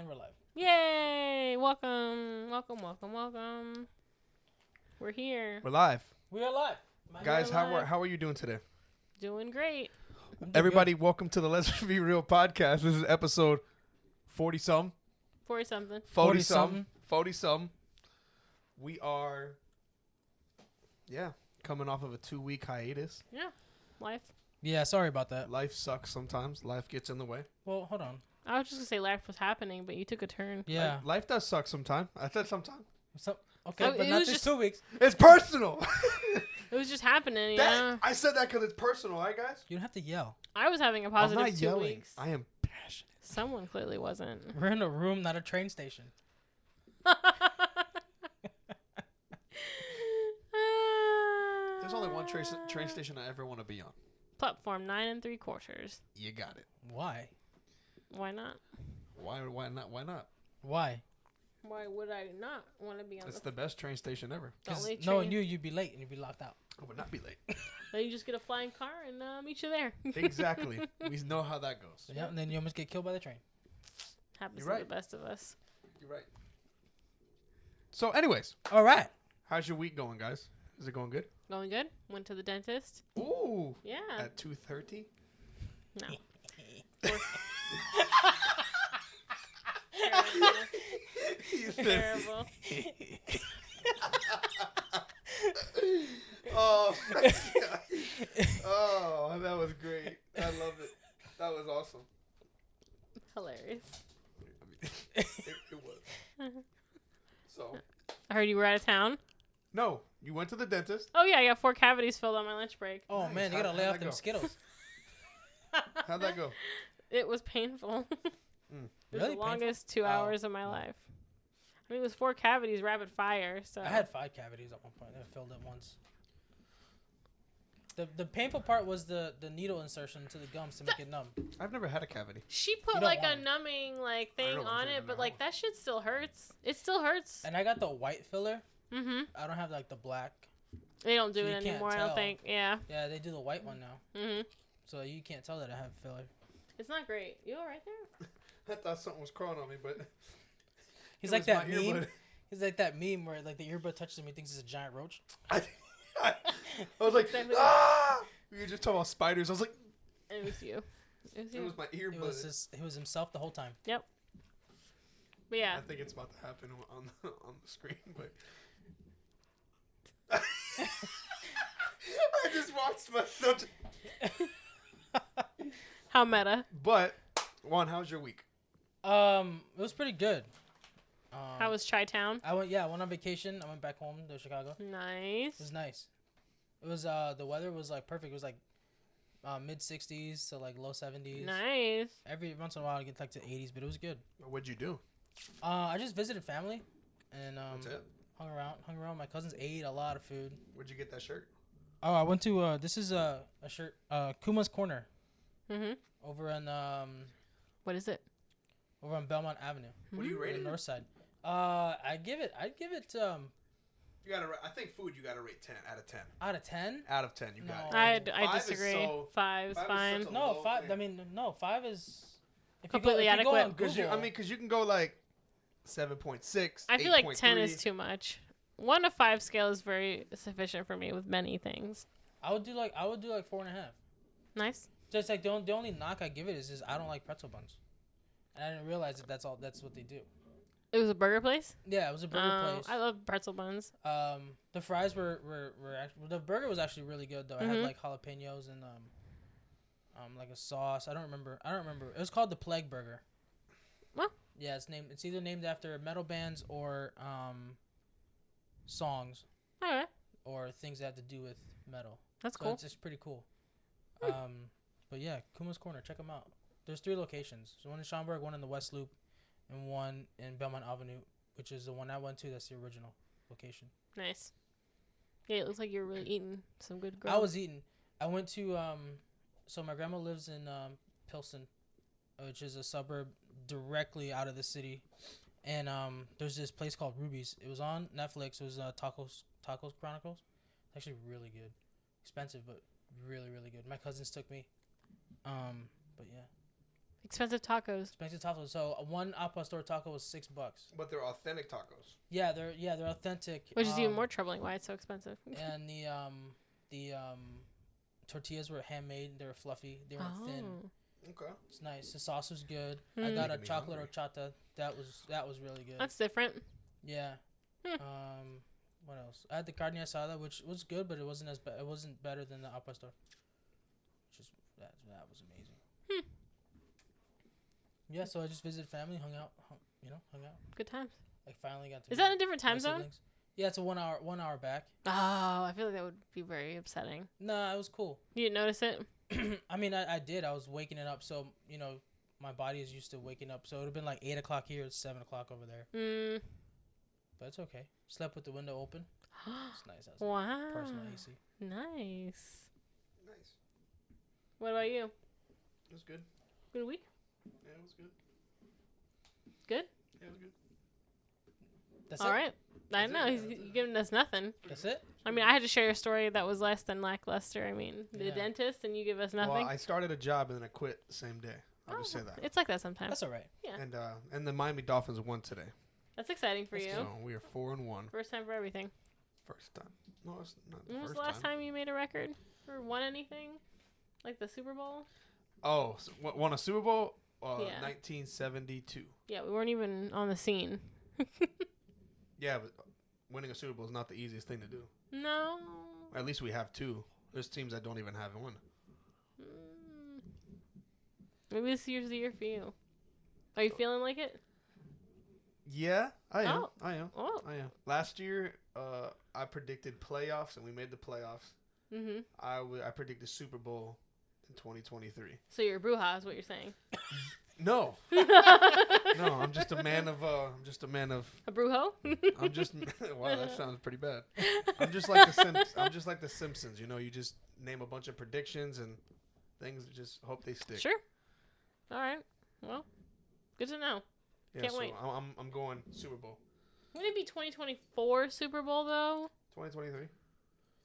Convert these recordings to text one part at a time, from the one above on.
And we're live. Yay! Welcome. We're here. We're live. We are live. Guys, how are you doing today? Doing great. Everybody, welcome to the Let's Be Real podcast. This is episode 40-some. 40-something. 40-some. We are, coming off of a 2-week hiatus. Yeah. Life. Yeah, sorry about that. Life sucks sometimes. Life gets in the way. Well, hold on. I was just going to say life was happening, but you took a turn. Yeah. Life does suck sometimes. I said sometimes. Okay, but not just 2 weeks. It's personal. It was just happening, yeah. I said that because it's personal, right, guys? You don't have to yell. I was having a I'm positive not 2 yelling. weeks. I am passionate. Someone clearly wasn't. We're in a room, not a train station. There's only one train station I ever want to be on. Platform 9 3/4. You got it. Why? Why not? Why not? Why not? Why? Why would I not want to be on It's the best train station ever. only train? Knowing you'd be late and you'd be locked out. I would not be late. Then you just get a flying car and meet you there. Exactly. We know how that goes. Yeah, and then you almost get killed by the train. Happens You're to right. the best of us. You're right. So, anyways, All right. how's your week going, guys? Is it going good? Going good? Went to the dentist. Ooh. Yeah. At 2:30. No. Terrible. Oh, oh, that was great. I love it. That was awesome. Hilarious. I mean, it was. So, I heard you were out of town. no, you went to the dentist. Oh yeah, I got 4 cavities filled on my lunch break. Oh, Nice. man, you got to lay How'd off that them go? Skittles. How'd that go? It was painful. It was Really the painful? longest 2 hours of my life. I mean, it was 4 cavities, rapid fire. So I had 5 cavities at one point. I filled it once. The painful part was the needle insertion into the gums to make it numb. I've never had a cavity. she You put don't like a want it. numbing I thing don't on think it, I but know. like that shit still hurts. It still hurts. And I got the white filler. Mm-hmm. I don't have like the black. They don't do So it you can't anymore. I don't tell. think. Yeah. Yeah, they do the white one now. Mm-hmm. So you can't tell that I have filler. It's not great. You all right there? I thought something was crawling on me, but He's it like was that my meme. earbud. He's like that meme where like the earbud touches him, he thinks it's a giant roach. I was like, Exactly. ah! We were just talking about spiders. I was like, It was you. It was it you. was my earbud. He was himself the whole time. But yeah. I think it's about to happen on the screen, but I just watched myself. How meta. But Juan, how's your week? It was pretty good. How was Chi-Town? I went on vacation. I went back home to Chicago. It Nice. was nice. It was the weather was like perfect. It was like mid 60s to like low 70s. Nice. Every once in a while I get like to 80s, but it was good. What'd you do? I just visited family and That's it. hung around. My cousins ate a lot of food. Where'd you get that shirt? Oh, I went to this is a shirt Kuma's Corner Mm-hmm. over on What is it? over on Belmont Avenue. What do you On rate the it? north side. I'd give it You gotta. I think food. You gotta rate 10 out of 10. out of 10. Out of 10, you got No. it. I Five is disagree. so- 5 is five is fine. such a- No, low, 5. yeah. I mean, no, 5 is if Completely you go on adequate. Google, Because you can go like 7.6. I feel like 10 8.3. is too much. 1 to 5 scale is very sufficient for me with many things. I would do like 4.5. Nice. Just like the only knock I give it is I don't like pretzel buns, and I didn't realize that's what they do. It was a burger place? Yeah, it was a burger place. I love pretzel buns. The fries were actually, the burger was actually really good though. It had Mhm. like jalapenos and like a sauce. I don't remember. It was called the Plague Burger. Well. Yeah, it's either named after metal bands or songs All right. or things that have to do with metal. That's So cool. it's just pretty cool. But yeah, Kuma's Corner, check them out. There's 3 locations. There's one in Schaumburg, one in the West Loop, and one in Belmont Avenue, which is the one I went to. That's the original location. Nice. Yeah, it looks like you're really eating some good grub. I was eating. I went to so my grandma lives in Pilsen, which is a suburb directly out of the city, and there's this place called Ruby's. It was on Netflix. It was Tacos Chronicles. It's actually really good. Expensive, but really, really good. My cousins took me. But yeah. Expensive tacos. Expensive tacos. So one al pastor taco was $6. But they're authentic tacos. Yeah, they're authentic. Which is even more troubling why it's so expensive. And the tortillas were handmade. They were fluffy. They weren't thin. Okay. It's nice. The sauce was good. I got a chocolate horchata. That was really good. That's different. Yeah. What else? I had the carne asada, which was good, but it wasn't it wasn't better than the al pastor. Just that was amazing. Yeah, so I just visited family, hung out. Good times. Like finally got to. Is that in a different time my zone? siblings. Yeah, it's a 1 hour back. Oh, I feel like that would be very upsetting. Nah, it was cool. You didn't notice it? I mean, I did. I was waking it up, so my body is used to waking up. So it would have been like 8 o'clock here. It's 7 o'clock over there. But it's okay. Slept with the window open. It's nice. Wow. Personal AC. Nice. Nice. What about you? It was good. Good week? Yeah, it was good. Good? Yeah, it was good. That's all it? right. I know. He's giving us nothing. That's it? I mean, I had to share a story that was less than lackluster. I mean, the Yeah. dentist, and you give us nothing. Well, I started a job and then I quit the same day. I'll just say that. It's like that sometimes. That's all right. Yeah. And the Miami Dolphins won today. That's exciting for you. So we are 4-1. First time for everything. First time. No, it's not the When was first the last time you made a record or won anything? Like the Super Bowl? Oh, so won a Super Bowl? Yeah. 1972. Yeah, we weren't even on the scene. Yeah, but winning a Super Bowl is not the easiest thing to do. No. At least we have two. There's teams that don't even have one. Maybe this year's the year for you. Are you feeling like it? Yeah, I am. Oh. I am. Oh. I am. Last year, I predicted playoffs, and we made the playoffs. Mm-hmm. I predicted Super Bowl in 2023. So you're a Bruja is what you're saying. No. No, I'm just a man of. A Brujo? I'm just. Wow, that sounds pretty bad. I'm just like the Simpsons. You just name a bunch of predictions and things. Just hope they stick. Sure. All right. Well, good to know. Yeah, Can't so wait. I'm going Super Bowl. Wouldn't it be 2024 Super Bowl though? 2023.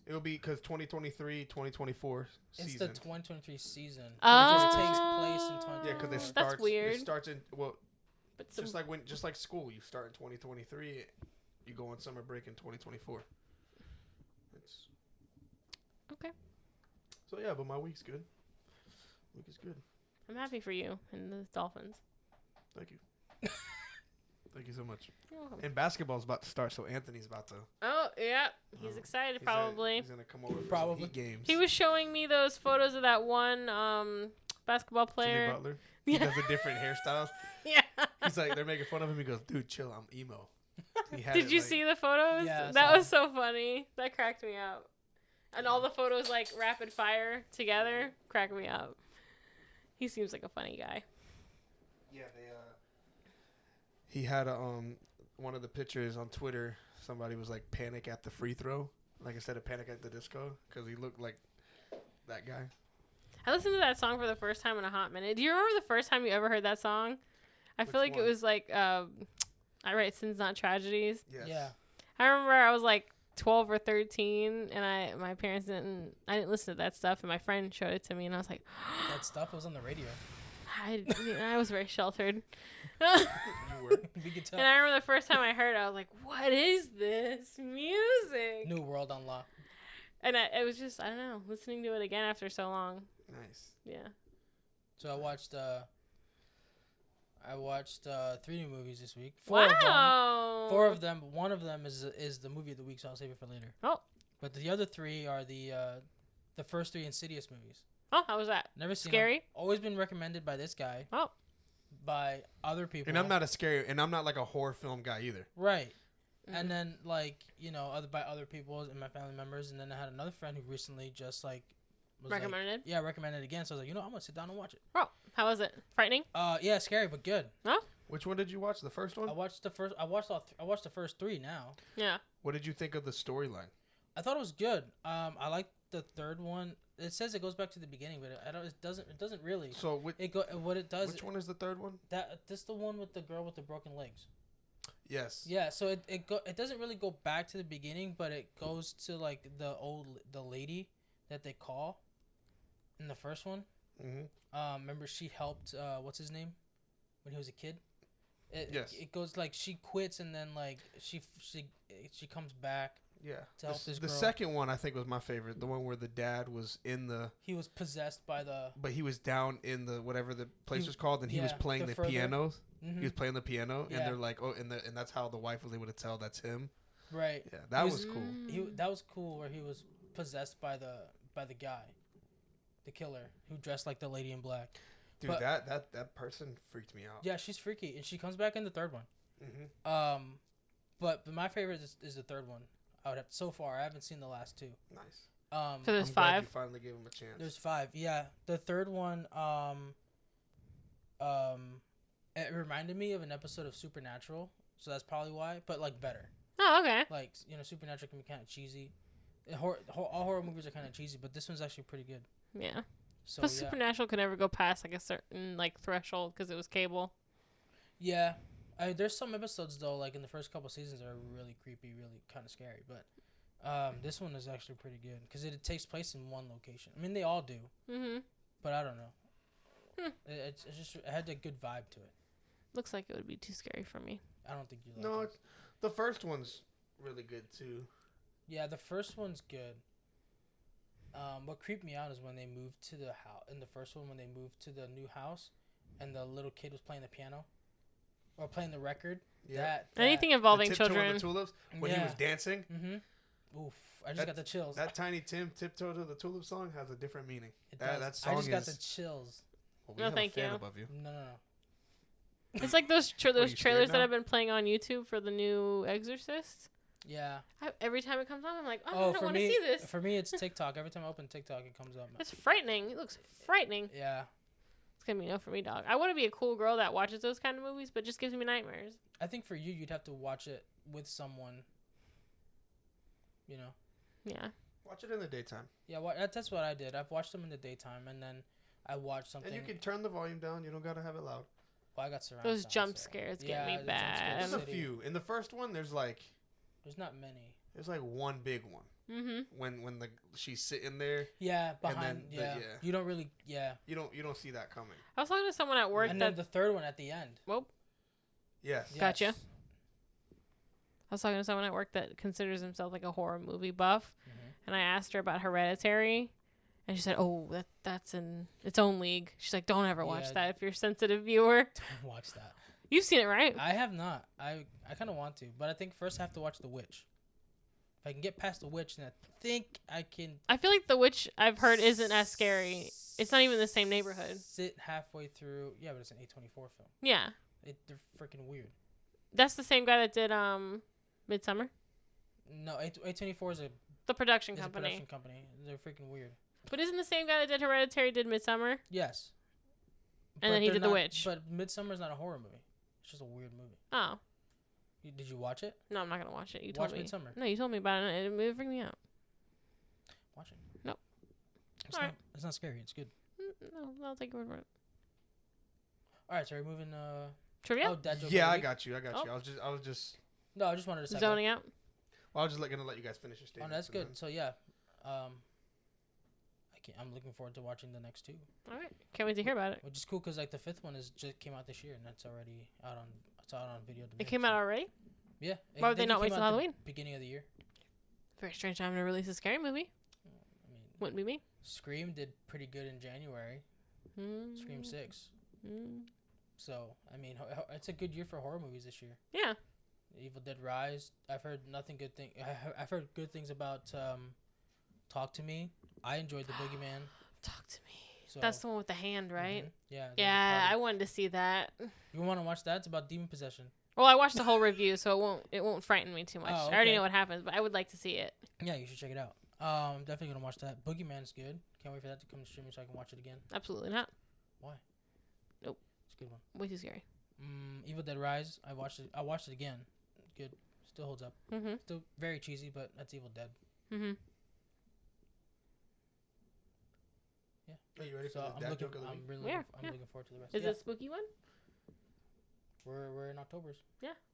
It will be because 2023, 2024 season. It's the 2023 season. Oh. It just takes place in 2023. Yeah, because That's weird. It starts in But just like school. You start in 2023, you go on summer break in 2024. It's okay. So yeah, but my week's good. Week is good. I'm happy for you and the Dolphins. Thank you. Thank you so much. You're welcome. And basketball's about to start, so Anthony's about to. Oh yeah, he's excited probably. He's gonna come over for Probably. some Heat games. He was showing me those photos of that one basketball Jimmy player. Butler. He does the different hairstyles. Yeah. He's like, they're making fun of him. He goes, "Dude, chill. I'm emo." He had Did it, you like- see the photos? Yeah, I that saw was so funny. That cracked me up. And all the photos like rapid fire together cracked me up. He seems like a funny guy. Yeah, he had one of the pictures on Twitter. Somebody was like panic at the free throw, like instead of panic at the disco, because he looked like that guy. I listened to that song for the first time in a hot minute. Do you remember the first time you ever heard that song? I feel Which like it one? was like I Write Sins Not Tragedies. Yes. Yeah. I remember I was like 12 or 13 and my parents I didn't listen to that stuff and my friend showed it to me and I was like That stuff was on the radio. I was very sheltered. You were. We could tell. And I remember the first time I heard it, I was like, what is this music? New World Unlocked. And it was just, I don't know, listening to it again after so long. Nice. Yeah. So I watched 3 new movies this week. 4 Wow. 4 of them. One of them is the movie of the week, so I'll save it for later. Oh. But the other 3 are the first 3 Insidious movies. Oh, how was that? Never seen Scary? them. Always been recommended by this guy. Oh. By other people. And I'm not like a horror film guy either. Right. Mm-hmm. And then by other people and my family members, and then I had another friend who recently just was Recommended? recommended again. So I was like, I'm gonna sit down and watch it. Oh, how was it? Frightening? Yeah, scary but good. Which one did you watch? The first one? I watched the first 3 now. Yeah. What did you think of the storyline? I thought it was good. I liked the third one. It says it goes back to the beginning, but it doesn't really. So What it does. which one is the third one? This the one with the girl with the broken legs. Yes. Yeah, so it doesn't really go back to the beginning, but it goes to like the lady that they call in the first one. Remember she helped what's his name when he was a kid. Yes. It goes like she quits and then like she comes back. Yeah. To help this the girl. second one I think was my favorite. The one where the dad was in the. He was possessed by the. But he was down in the whatever the place was called, and he was playing the further. pianos. Mm-hmm. He was playing the piano, Yeah. and they're like, oh, and that's how the wife was able to tell that's him. Right. Yeah, that was cool. That was cool where he was possessed by the guy, the killer who dressed like the lady in black. Dude, but, that person freaked me out. Yeah, she's freaky, and she comes back in the third one. Mm-hmm. But my favorite is the third one. So far I haven't seen the last two. Nice. So there's I'm 5. Glad you finally gave him a chance. There's 5. Yeah, the third one. It reminded me of an episode of Supernatural, so that's probably why. But like better. Oh, okay. Like Supernatural can be kind of cheesy. All horror movies are kind of cheesy, but this one's actually pretty good. Yeah. So But Supernatural could never go past like a certain like threshold because it was cable. Yeah. There's some episodes though, like in the first couple seasons, that are really creepy, really kind of scary. But this one is actually pretty good because it takes place in one location. I mean, they all do. Mm-hmm. But I don't know. It's just it had a good vibe to it. Looks like it would be too scary for me. I don't think you like No, it. the first one's really good too. Yeah, the first one's good. What creeped me out is when they moved to the house. In the first one, when they moved to the new house, and the little kid was playing the piano, or playing the record. Yeah. Anything involving the tiptoe children. on the tulips when he was dancing. Mm-hmm. Oof! I just got the chills. That Tiny Tim tiptoe to the tulip song has a different meaning. That song I just got the chills. Well, No, have thank a fan you. above you. No. It's like those Are you trailers scared that now? I've been playing on YouTube for the new Exorcist. Yeah. Every time it comes on, I'm like, I don't for want to me, see this. For me, it's TikTok. Every time I open TikTok, it comes up. It's frightening. It looks frightening. Yeah. It's gonna be no for me, dog. I want to be a cool girl that watches those kind of movies, but just gives me nightmares. I think for you, you'd have to watch it with someone. You know. Yeah. Watch it in the daytime. Yeah, that's what I did. I've watched them in the daytime, and then I watched something. And you can turn the volume down. You don't gotta have it loud. Well, I got surround Those sound, jump so- scares Yeah, get me the jump bad. scares. There's a City. few. In the first one, there's not many. one big one. Mm-hmm. When she's sitting there, Yeah, behind. then Yeah. You don't really. Yeah. you don't see that coming. I was talking to someone at work And that. then the third one at the end. Well, Yes. Gotcha. Yes. I was talking to someone at work that considers himself like a horror movie buff, Mm-hmm. and I asked her about Hereditary, and she said, "Oh, that's in its own league." She's like, "Don't ever watch Yeah. that if you're a sensitive viewer." Don't watch that. You've seen it, right? I have not. I kind of want to, but I think first I have to watch The Witch. If I can get past The Witch, then I think I can. I feel like The Witch I've heard isn't as scary. It's not even the same neighborhood. Sit halfway through. Yeah, but it's an A24 film. Yeah, They're freaking weird. that's the same guy that did Midsummer, No, A24 is the production a company. production company. They're freaking weird. But isn't the same guy that did Hereditary did Midsummer? Yes. And then he they're did The not- Witch. But Midsummer's not a horror movie. It's just a weird movie. Oh Did you watch it? no, I'm not gonna watch it. You told Watch me. Midsummer. No, you told me about it. And it freaked me out. Watch it. Nope. It's Alright. It's not scary. It's good. No, I'll take your word for it. All right, so we're moving. Trivia? Oh, Dad joke Yeah, of the I week? got you. Oh. I was just. No, I just wanted to say. Zoning out. Well, I was just gonna let you guys finish your Oh, statement. no, that's good. So yeah, I'm looking forward to watching the next two, All right. Can't wait to hear about it. which is cool because like the fifth one just came out this year and that's already out on video. It came out already? Yeah. Why would they think not it wait came till out the Halloween? Beginning of the year. Very strange time to release a scary movie. I mean, Wouldn't be me. Scream did pretty good in January. Scream 6. Mm. So I mean, it's a good year for horror movies this year. Yeah. Evil Dead Rise. I've heard nothing good thing. I've heard good things about Talk to Me. I enjoyed The Boogeyman. Talk to me. So, That's the one with the hand, right? mhm. Yeah. the Yeah, I party. wanted to see that. You want to watch that? It's about demon possession. Well, I watched the whole review, so it won't frighten me too much. Oh, I already okay. know what happens, but I would like to see it. Yeah, you should check it out. Definitely gonna watch that. Boogeyman's good. Can't wait for that to come to streaming so I can watch it again. Absolutely not. Why? Nope. It's a good one. Way too scary. Evil Dead Rise. I watched it again. Good. Still holds up. Mm-hmm. Still very cheesy, but that's Evil Dead. Mm-hmm. Yeah. Are you ready So for the I'm dad looking. joke of the week? I'm Yeah. looking forward to the rest. Is Yeah. it a spooky one? We're in October's.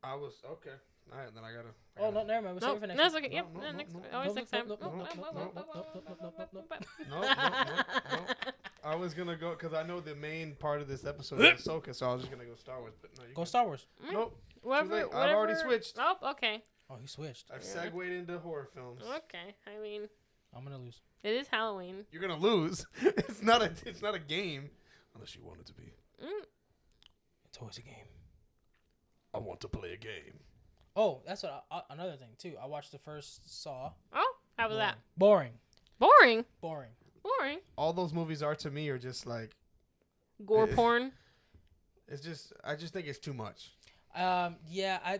I was okay. All right, then I gotta. Oh no, never mind. We'll save Nope. it for next. No, it's week. okay. Yep. No, Next. no, Always no, next no, time. no, Nope, no, nope, no, nope, no, nope, no, nope, no, nope, no, nope, no, nope, no. nope. No. I was gonna go because I know the main part of this episode is Ahsoka, so I was just gonna go Star Wars. But no, you Go can- Star Wars. Nope. Whatever, late. I've already whatever- switched. Oh, okay. Oh, he switched. I've Yeah. segued into horror films. Okay. I mean, I'm gonna lose. it is Halloween. You're gonna lose. It's not a game, unless you want it to be. It's always a game. I want to play a game. Oh, that's what another thing too. I watched the first Saw. Oh, how was that? Boring. Boring. Boring. Boring. All those movies are to me are just like Gore porn. it's just I just think it's too much. Yeah.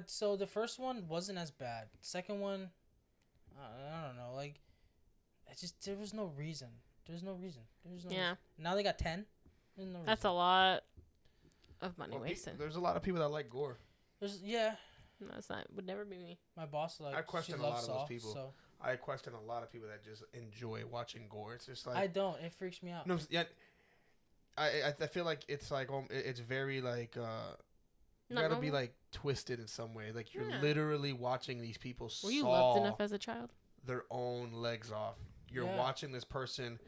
So the first one wasn't as bad. Second one, I don't know. Like, there was no reason. There's no reason. Yeah. Reason. Now they got 10. There's no reason. That's a lot of money wasted. There's a lot of people that like gore. Yeah. No, it's not. Would never be me. My boss I question she a lot loves of those Saw, people. So I question a lot of people that just enjoy watching gore. It's just like I don't. It freaks me out. no, yeah. I feel like it's like it's very like you Not gotta be normal? like twisted in some way. Like you're Yeah. literally watching these people Were you saw loved enough as a child? their own legs off. You're Yeah. watching this person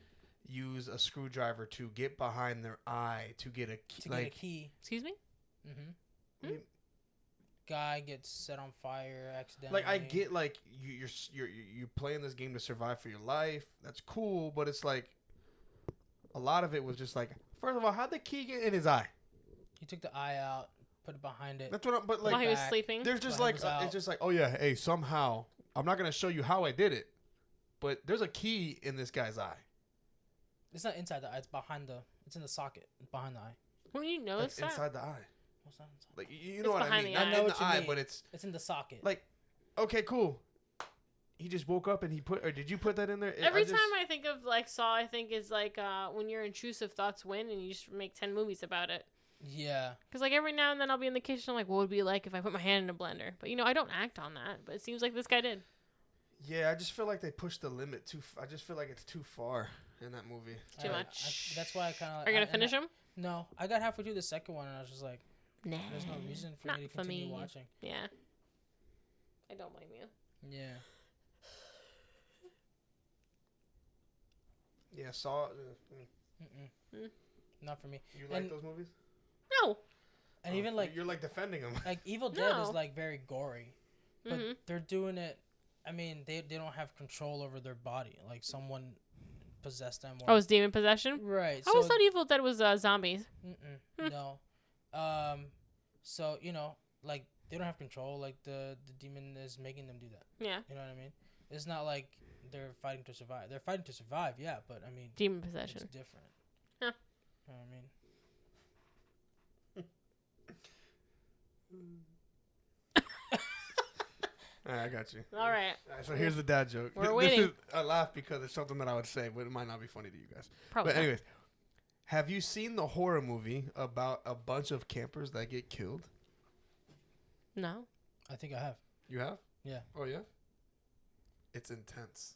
use a screwdriver to get behind their eye to get a key. To Like get a key. Excuse me? Mm-hmm. you- Guy gets set on fire accidentally. like I get like you're playing this game to survive for your life. That's cool, but it's like a lot of it was just like, first of all, how'd the key get in his eye? He took the eye out, put it behind it. That's what. But While like, he was back. sleeping? there's just But like it was out. it's just like, oh yeah, hey, somehow I'm not gonna show you how I did it, but there's a key in this guy's eye. It's not inside the eye. It's in the socket behind the eye. Well, you know Like it's not. inside the eye. What's that inside? Like you It's know what I behind mean? the Not eye. I know in what the you eye, mean. but it's It's in the socket. like, okay, cool. He just woke up and he put, or did you put that in there? Every time I think of like Saw, I think is like when your intrusive thoughts win and you just make 10 movies about it. Yeah. Because like every now and then I'll be in the kitchen, I'm like, what would it be like if I put my hand in a blender? But I don't act on that. But it seems like this guy did. Yeah, I just feel like they pushed the limit too. I just feel like it's too far in that movie. Too much. That's why I kind of. Are you gonna finish him? No, I got halfway through the second one and I was just like, Nah. there's no reason for not me to for continue me. watching. Yeah. I don't blame you. Yeah. Yeah, Saw. Not for me. You like And- those movies? No. And even like you're like defending them. like Evil Dead is No. like very gory, but Mhm. they're doing it. I mean, they don't have control over their body. Like someone possessed them. Oh, it's demon possession? right. I always thought Evil Dead was zombies. No. So like they don't have control. Like the demon is making them do that. Yeah. You know what I mean? It's not like they're fighting to survive. They're fighting to survive, yeah. But I mean, Demon it's possession. different. Huh. You know what I mean? All right, I got you. All right. All right, so here's the dad joke. We're waiting. I laugh because it's something that I would say, but it might not be funny to you guys. Probably. But anyways, have you seen the horror movie about a bunch of campers that get killed? No. I think I have. You have? Yeah. Oh yeah. It's intense.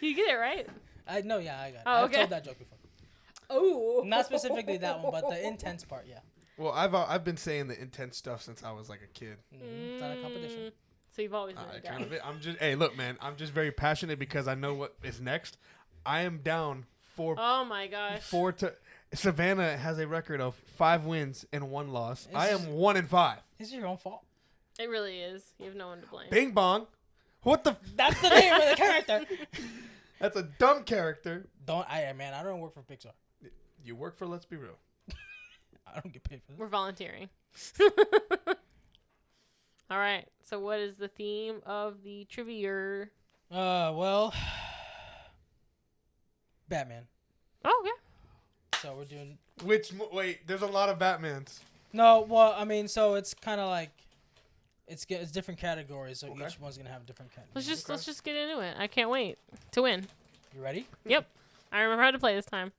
You get it right. I know. Yeah, I got it. Oh, I've okay. told that joke before. Oh. Not specifically that one, but the intense part. Yeah. Well, I've been saying the intense stuff since I was like a kid. It's not a competition. So you've always been I a guy. kind of. I'm just. Hey, look, man. I'm just very passionate because I know what is next. I am down Oh my gosh. Savannah has a record of 5 wins and 1 loss. It's I just- am 1-5. It's your own fault. It really is. You have no one to blame. Bing bong. What the? That's the name of the character. That's a dumb character. I don't work for Pixar. You work for Let's Be Real. I don't get paid for this. We're volunteering. All right. So what is the theme of the trivia? Well, Batman. Oh, okay. So we're doing. Wait, there's a lot of Batmans. No, well, I mean, so it's kind of like it's different categories, so Okay. each one's gonna have a different category. Let's just get into it. I can't wait to win. You ready? Yep. I remember how to play this time.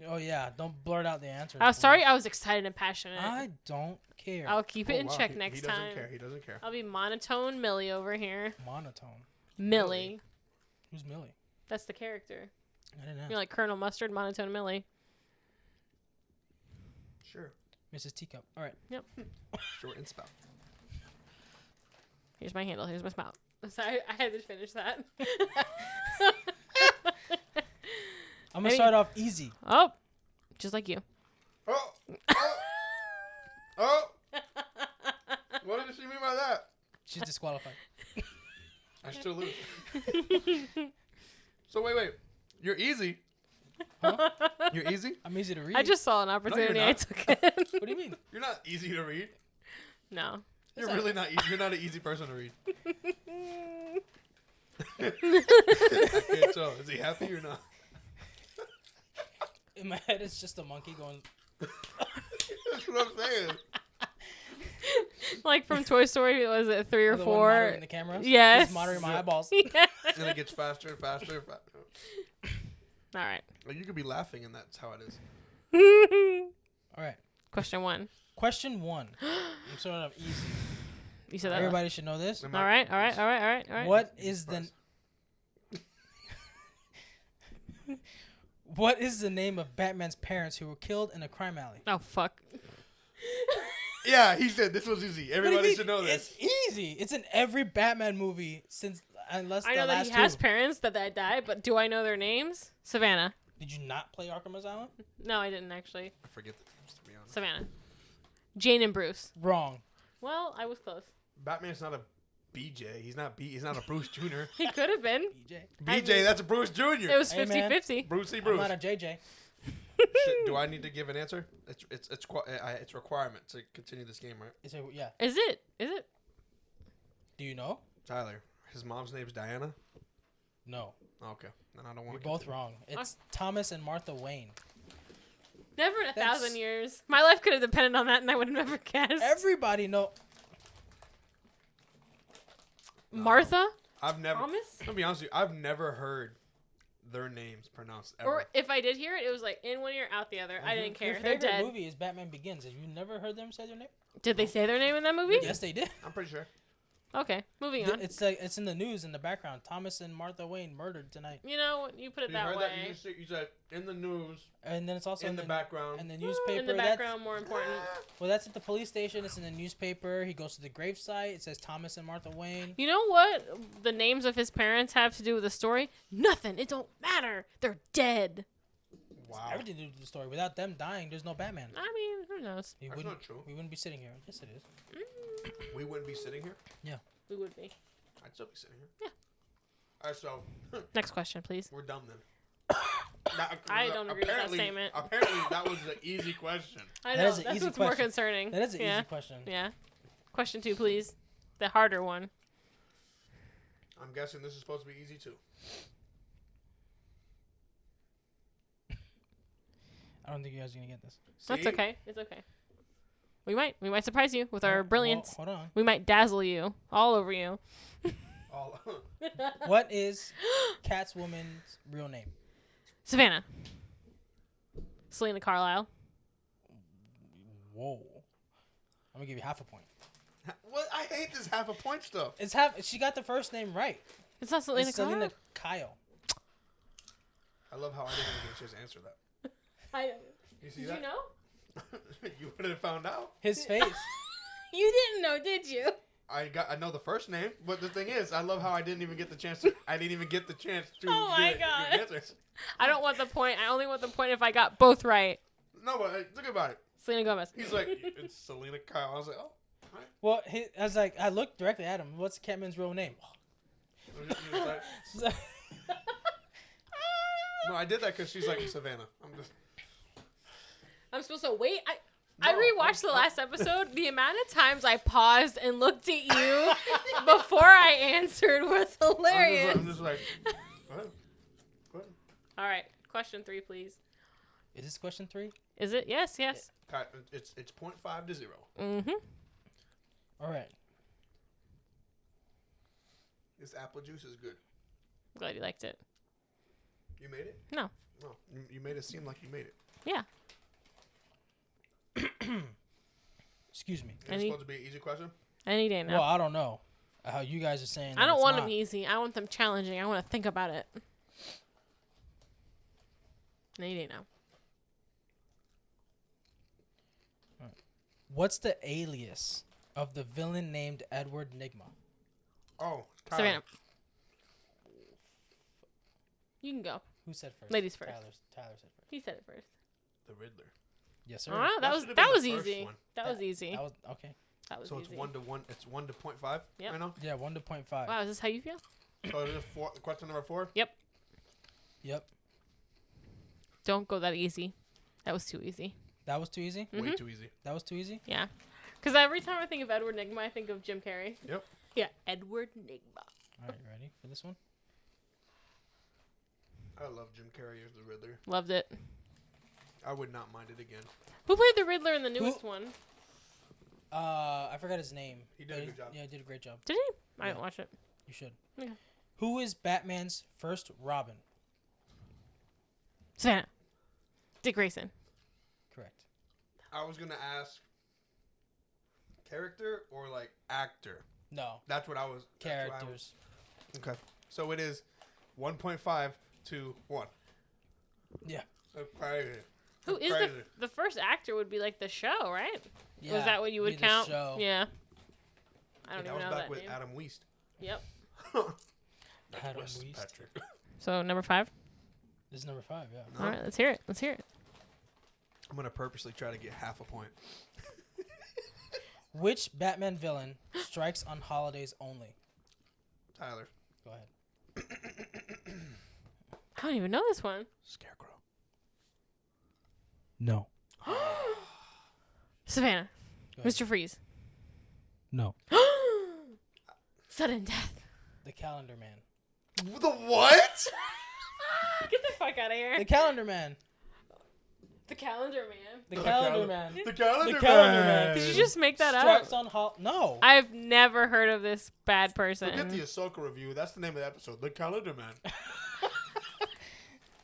Oh yeah, don't blurt out the answers. I was please. sorry. I was excited and passionate. I don't care. I'll keep it in wow, check he next doesn't time. care. He doesn't care. I'll be monotone Millie over here. Monotone. Millie. Who's Millie? That's the character. I didn't know. You're like Colonel Mustard, monotone Millie. Sure. Mrs. Teacup. All right. Short and spout. Here's my handle. Here's my spout. Sorry, I had to finish that. I'm gonna start off easy. Oh, just like you. Oh! Oh! Oh! What did she mean by that? She's disqualified. I still lose. So wait. You're easy. Huh? You're easy? I'm easy to read. I just saw an opportunity. I not. took it. What do you mean? You're not easy to read. No. You're really not easy. You're not an easy person to read. I can't tell. Is he happy or not? In my head, it's just a monkey going. That's what I'm saying. Like from Toy Story, was it 3 or The one 4? monitoring the cameras. Yes. He's monitoring my eyeballs. Yeah. And it gets faster and faster. And All right. Like, you could be laughing, and that's how it is. All right. Question 1. Question 1. I'm starting off easy. You said that. Everybody should know this. All right. What is the What is the name of Batman's parents who were killed in a crime alley? Oh, fuck. Yeah, he said this was easy. Everybody should know this. It's easy. It's in every Batman movie since unless I the know that last he has two. parents that died, but do I know their names? Savannah. Did you not play Arkham Asylum? No, I didn't actually. I forget the names, to be honest. Savannah. Jane and Bruce. Wrong. Well, I was close. Batman's not a BJ. He's not a Bruce Jr. He could have been. BJ. BJ, that's a Bruce Jr. It was Hey, man. 50-50. Brucey I'm Bruce. not a JJ. Do I need to give an answer? It's requirement to continue this game, right? Yeah. Is it? Do you know? Tyler, his mom's name's Diana. No. Okay, then I don't You're want to. both wrong. It's Thomas and Martha Wayne. Never in a That's- 1,000 years. My life could have depended on that, and I would have never guessed. Everybody know. Martha? I've never. Thomas? I'll be honest with you. I've never heard their names pronounced ever. Or if I did hear it, it was like in one ear, out the other. I didn't care. Your They're favorite dead. movie is Batman Begins. Have you never heard them say their name? Did they say their name in that movie? Yes, they did. I'm pretty sure. Okay, moving on. It's like it's in the news in the background. Thomas and Martha Wayne murdered tonight. You know, you put it You that heard way. that? You said in the news, And then it's also in the background. And the newspaper. In the background, more important. Well, that's at the police station. It's in the newspaper. He goes to the gravesite. It says Thomas and Martha Wayne. You know what the names of his parents have to do with the story? Nothing. It don't matter. They're dead. Wow. Everything to do with the story. Without them dying, there's no Batman. I mean, who knows? We That's wouldn't, not true. We wouldn't be sitting here. Yes, it is. We wouldn't be sitting here. We would be. I'd still be sitting here. Yeah. All right, so Next question, please. we're done then. I don't agree with that statement. Apparently, that was an easy question. I That know. is an That's easy what's more question. concerning. That is an yeah. easy question. Yeah. Question 2, please. The harder one. I'm guessing this is supposed to be easy too. I don't think you guys are gonna get this. That's See? okay. It's okay. We might surprise you with our brilliance. Well, hold on. We might dazzle you all over you. All, What is Catwoman's real name? Savannah. Selena Carlisle. Whoa. I'm gonna give you half a point. what? I hate this half a point stuff. It's half. She got the first name right. It's not Selena It's Carlisle. Selena Kyle. I love how I didn't even get a chance to answer that. You see Did that? you know? You would have found out. His face. You didn't know, did you? I know the first name, but the thing is, I love how I didn't even get the chance to. I didn't even get the chance to. Oh my get God. answers. I don't want the point. I only want the point if I got both right. No, but think about it. Selena Gomez. He's like, it's Selena Kyle. I was like, oh. All right. Well, I was like, I looked directly at him. What's Catwoman's real name? He was like- She's like, no, I did that because she's like Savannah. I'm supposed to wait. No, I rewatched the last episode. The amount of times I paused and looked at you before I answered was hilarious. I'm just like, what? All right, question 3, please. is this question 3? Is it? Yes. Pat, it's 0.5 to 0. Mm-hmm. All right. This apple juice is good. Glad you liked it. You made it? No. No, you made it seem like you made it. Yeah. Excuse me. Is it supposed to be an easy question? Any day now. Well, I don't know how you guys are saying. I don't want them them easy. I want them challenging. I want to think about it. Any day now. What's the alias of the villain named Edward Nygma? Oh, Tyler. Savannah. You can go. Who said first? Ladies first. Tyler said first. He said it first. The Riddler. Yes, sir. Oh, wow, that should've was been the first easy. one. That was easy. That was okay. That was So easy. it's 1 to 1. It's 1 to 0.5 Yep. right now. Yeah, 1 to 0.5. Wow, is this how you feel? So it is question number 4. Yep. Don't go that easy. That was too easy. That was too easy. Way Mhm. too easy. That was too easy. Yeah. Because every time I think of Edward Nygma, I think of Jim Carrey. Yep. Yeah, Edward Nygma. All right, you ready for this one? I love Jim Carrey as the Riddler. Loved it. I would not mind it again. Who played the Riddler in the newest one? I forgot his name. He did a good job. Yeah, he did a great job. Did he? I Yeah. didn't watch it. You should. Okay. Who is Batman's first Robin? Savannah. Dick Grayson. Correct. I was gonna ask character or like actor. No, That's what I was. characters. Okay. So it is 1.5 to 1. Yeah. That's crazy. Who That's is crazy. the first actor would be like the show, right? Yeah. Was that what you be would the count? show. Yeah. I Yeah, don't that even was know back that with name. Adam Weist. Yep. Adam West Weist. Patrick. So number 5. This is number 5. Yeah. No. All right, let's hear it. Let's hear it. I'm gonna purposely try to get half a point. Which Batman villain strikes on holidays only? Tyler. Go ahead. I don't even know this one. Scarecrow. No. Savannah. Go ahead. Mr. Freeze. No. Sudden death. The Calendar Man. The what? Get the fuck out of here. The Calendar Man. The Calendar Man. The Calendar Man. The calendar, The Calendar Man. man. Did you just make that Strikes up? on No. I've never heard of this bad person. Forget the Ahsoka review. That's the name of the episode. The Calendar Man.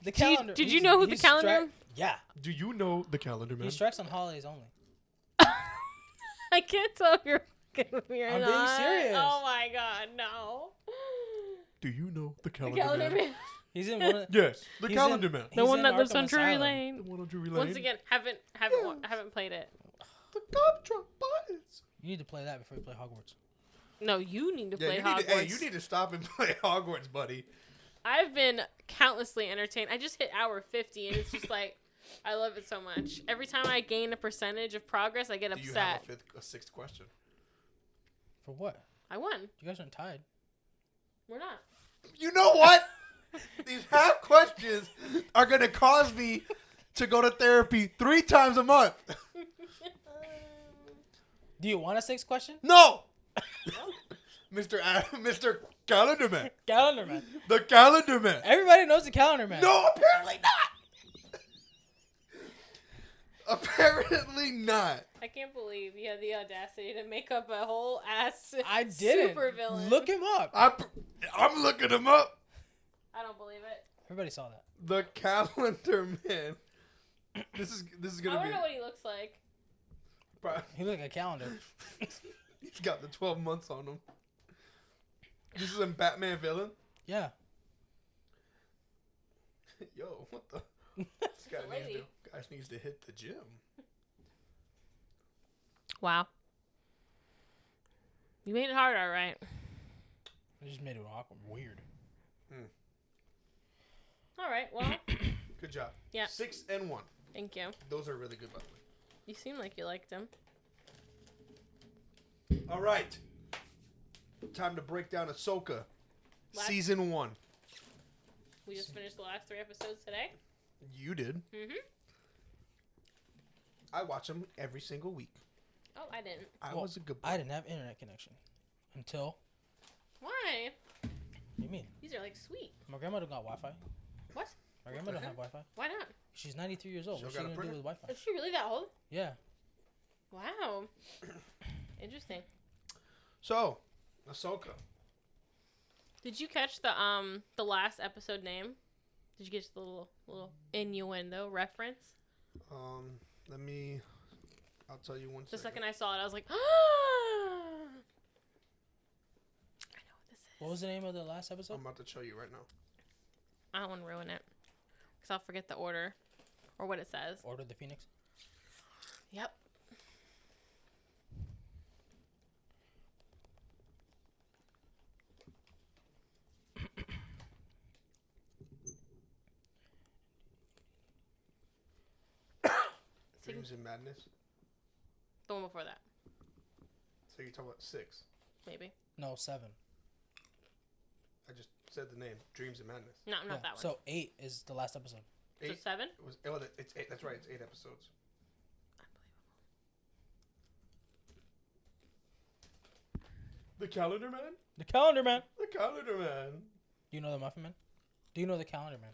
The Did you- Calendar. did you he's- know who he the Calendar- Yeah. Do you know the Calendar Man? He strikes on holidays only. I can't tell if you're fucking with me or I'm being not. serious. Oh my god, no. Do you know the The Calendar, Calendar Man? Man. He's in one of Yes, the He's Calendar in- Man. The He's one in that lives Arkham on Drury Asylum. The Lane. one on Drury Lane. Once again, haven't played it. The cop truck buttons. You need to play that before you play Hogwarts. No, you need to Yeah, play you Hogwarts. need to, hey, you need to stop and play Hogwarts, buddy. I've been countlessly entertained. I just hit hour 50, and it's just like, I love it so much. Every time I gain a percentage of progress, I get Do you have upset. a sixth question? For what? I won. You guys aren't tied. We're not. You know what? These half questions are gonna cause me to go to therapy 3 times a month. Do you want a 6th question? No, Mr. Calendar Man, Calendar Man. the Calendar Man. Everybody knows the Calendar Man. No, apparently not. Apparently not. I can't believe you had the audacity to make up a whole ass I didn't. super villain. Look him up. I'm looking him up. I don't believe it. Everybody saw that. The Calendar Man. This is I gonna want to be. know what he looks like. He looked like a calendar. He's got the 12 months on him. This is a Batman villain. Yeah. Yo, what the? This lady. guy needs to hit the gym. Wow. You made it hard, all right. It just made it awkward. Weird. All right, well, Good job. Yeah. 6 and 1. thank you. Those are really good, by the way. You seem like you liked him. All right. Time to break down Ahsoka. Season 1. We just finished the last 3 episodes today. You did. Mm-hmm. I watch them every single week. Oh, I didn't. I Well, was a good boy. I didn't have internet connection until. Why? What do you mean? These are like sweet. My grandmother got Wi-Fi. What? My grandma don't have Wi-Fi. Why not? She's 93 years old. She What's she got a gonna do printer? with Wi-Fi? Is she really that old? Yeah. Wow. Interesting. So, Ahsoka. Did you catch the last episode name? Did you get the little innuendo reference? Let me. I'll tell you one The second. second I saw it, I was like, I know what this is. What was the name of the last episode? I'm about to show you right now. I don't want to ruin it because I'll forget the order or what it says. Order of the Phoenix. Yep. Dreams and Madness. The one before that, So you're talking about 6. maybe. No, 7. I just said the name. Dreams and Madness. No, not Yeah, that one. So 8 is the last episode. So 8. 7. It was. It's 8. That's right. It's 8 episodes. The Calendar Man. The Calendar Man. The Calendar Man. Do you know the Muffin Man? Do you know the Calendar Man?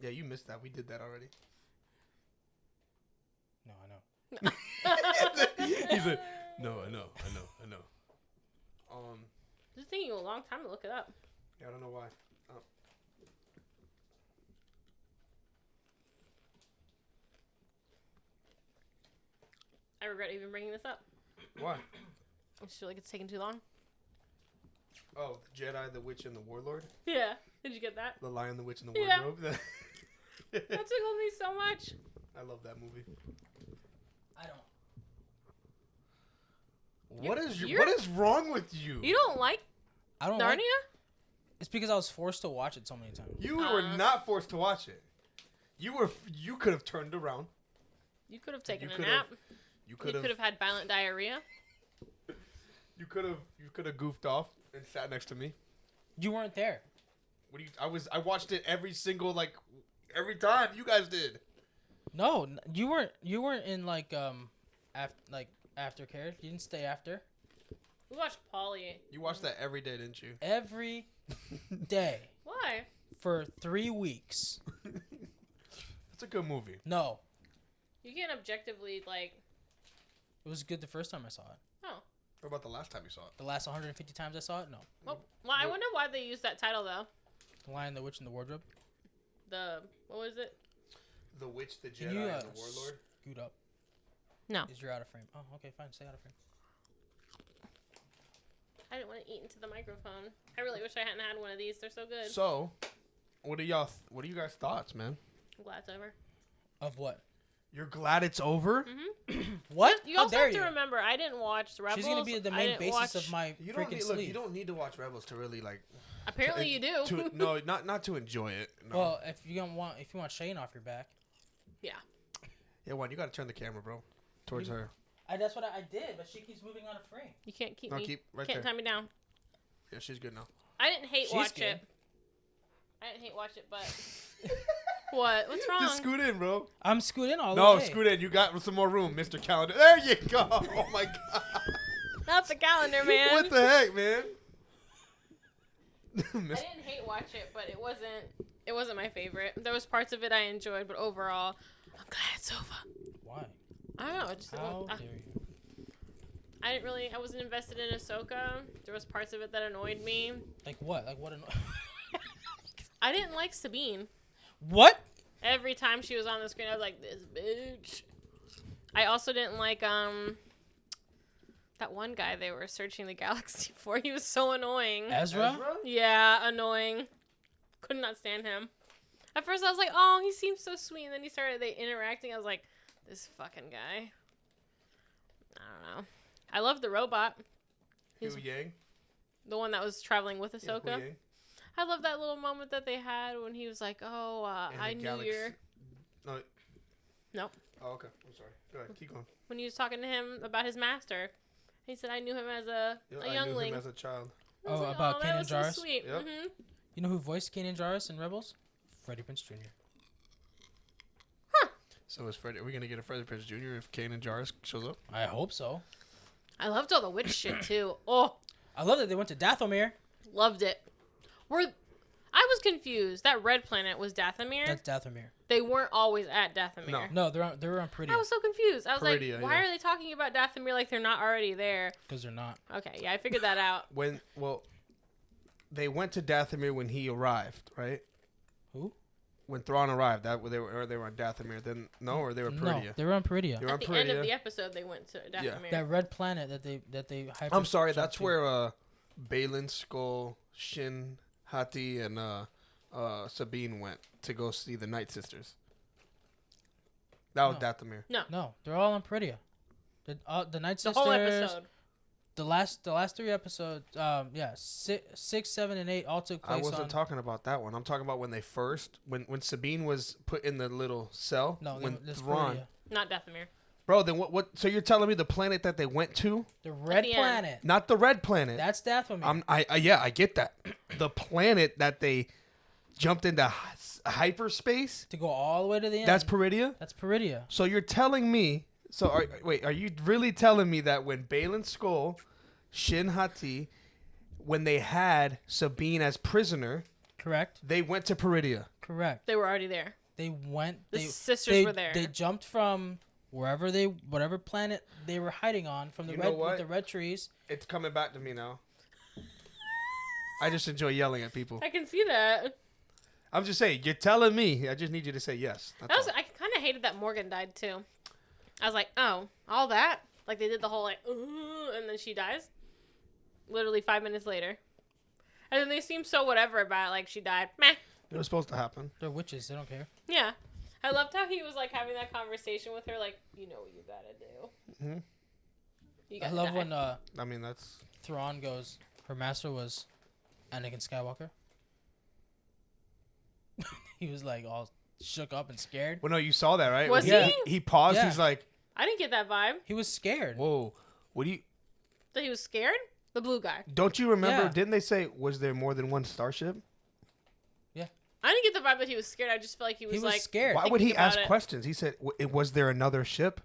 Yeah, you missed that. We did that already. No, I know. He's like, no, I know. It's taking you a long time to look it up. Yeah, I don't know why. I regret even bringing this up. Why? I just feel like it's taking too long. Oh, the Jedi, the Witch, and the Warlord. Yeah. Did you get that? The Lion, the Witch, and the Yeah. Wardrobe. That tickled me so much. I love that movie. I don't. What is wrong with you? You don't like I don't Narnia? like. It's because I was forced to watch it so many times. You were not forced to watch it. You could have turned around. You could have taken a could've- nap. You You could could have had violent diarrhea. You could have goofed off and sat next to me. You weren't there. What do you? I watched it every time you guys did. No, you weren't. You weren't in aftercare. You didn't stay after. We watched Polly. You watched that every day, didn't you? Every day Why? for 3 weeks. It's a good movie. No, You can't objectively it was good the first time I saw it. Oh. What about the last time you saw it? The last 150 times I saw it, no. Well, I wonder why they used that title though. The Lion, the Witch, and the Wardrobe. What was it? The Witch, the Can Jedi, you and the Warlord. scoot up? No. Is you're out of frame? Oh, okay, fine. Stay out of frame. I didn't want to eat into the microphone. I really wish I hadn't had one of these. They're so good. So, what are you guys' thoughts, man? I'm glad it's over. Of what? You're glad it's over? What? You How also dare have to you? remember, I didn't watch Rebels. She's gonna be the I main didn't basis watch... of my You don't freaking need sleep. you don't need to watch Rebels to really like. Apparently you do. No, not to enjoy it. No. Well, if you want Shane off your back. Yeah. Yeah, you got to turn the camera, bro, towards her. That's what I did, but she keeps moving on a frame. You can't keep No, me. keep right can't there. tie me down. Yeah, she's good now. I didn't hate She's watch good. it. I didn't hate watch it, but what? What's wrong? Just scoot in, bro. I'm scooting all the No, way. scoot in. You got some more room, Mr. Calendar. There you go. Oh my god. Not the calendar, man. What the heck, man? I didn't hate watch it, but it wasn't my favorite. There was parts of it I enjoyed, but overall, I'm glad it's over. Why? I don't know. It just How dare you? I wasn't invested in Ahsoka. There was parts of it that annoyed me. Like what? Like what? I didn't like Sabine. What? Every time she was on the screen, I was like, this bitch. I also didn't like that one guy they were searching the galaxy for. He was so annoying. Ezra? Yeah, annoying. Could not stand him. At first I was like, oh, he seems so sweet. And then he started interacting. I was like, this fucking guy. I don't know. I love the robot. Hu Yang. The one that was traveling with Yeah, Hu Ahsoka. Yang. I love that little moment that they had when he was like, oh, And I the knew your... No. Nope. Oh, okay. I'm sorry. Go ahead. Keep going. When he was talking to him about his master. He said, I knew him as a I knew youngling. him as a child. I was Oh, like, about that Kanan was so Jarrus? sweet. Yep. Mm-hmm. You know who voiced Kanan Jarrus in Rebels? Freddie Prinze Jr. So is Freddie? Are we gonna get a Freddie Prinze Jr. if Kanan Jarrus shows up? I hope so. I loved all the witch shit, too. Oh, I love that they went to Dathomir. loved it. I was confused. That red planet was Dathomir. That's Dathomir. They weren't always at Dathomir. No. No, they're on Pretty I was so confused. I was Peridia, like, why yeah. are they talking about Dathomir like they're not already there? because they're not. Okay, yeah, I figured that out. They went to Dathomir when he arrived, right? Who? When Thrawn arrived, they were on Dathomir. Then or they were No, Peridia. they were on Peridia. They were on At the end of Peridia. the episode, they went to Dathomir. That red planet that they. I'm sorry, jumped that's to. where Balin, Skull, Shin, Hati, and Sabine went to go see the Night Sisters. That was No. Dathomir. No, they're all on Peridia. The Night the Sisters. whole episode. The last 3 episodes. 6, 7, and 8 all took I place wasn't on. talking about that one. I'm talking about when they first when Sabine was put in the little cell. No, when that's Thrawn. Peridia. Not Dathomir. Bro, then what? So you're telling me the planet that they went to, The red the end. planet. not the red planet? That's Dathomir. Yeah, I get that. The planet that they jumped into hyperspace. To go all the way to the end. That's Peridia. That's Peridia. So you're telling me? So are you really telling me that when Balin Skull, Shin Hati, when they had Sabine as prisoner, Correct. they went to Peridia? Correct. They were already there. They went. The they, sisters they, were there. They jumped from whatever planet they were hiding on from the You know red what? with the red trees. It's coming back to me now. I just enjoy yelling at people. I can see that. I'm just saying, you're telling me. I just need you to say yes. That's all. I kind of hated that Morgan died too. I was like, oh, all that? Like they did the whole like, and then she dies. Literally 5 minutes later. And then they seem so whatever about it, like she died. Meh. It was supposed to happen. They're witches. They don't care. Yeah. I loved how he was like having that conversation with her, like, you know what you gotta do. Mhm. You I gotta love die. when I mean, that's Thrawn goes. Her master was Anakin Skywalker. He was like all shook up and scared. well, no, you saw that, right? Was When he? He paused. Yeah. He's like, I didn't get that vibe. He was scared. "Whoa, what do you? That he was scared? The blue guy. Don't you remember? Yeah. Didn't they say was there more than one starship? I didn't get the vibe that he was scared. I just felt like he was, He was like scared. Why would he thinking about ask it. questions? He said, "Was there another ship?"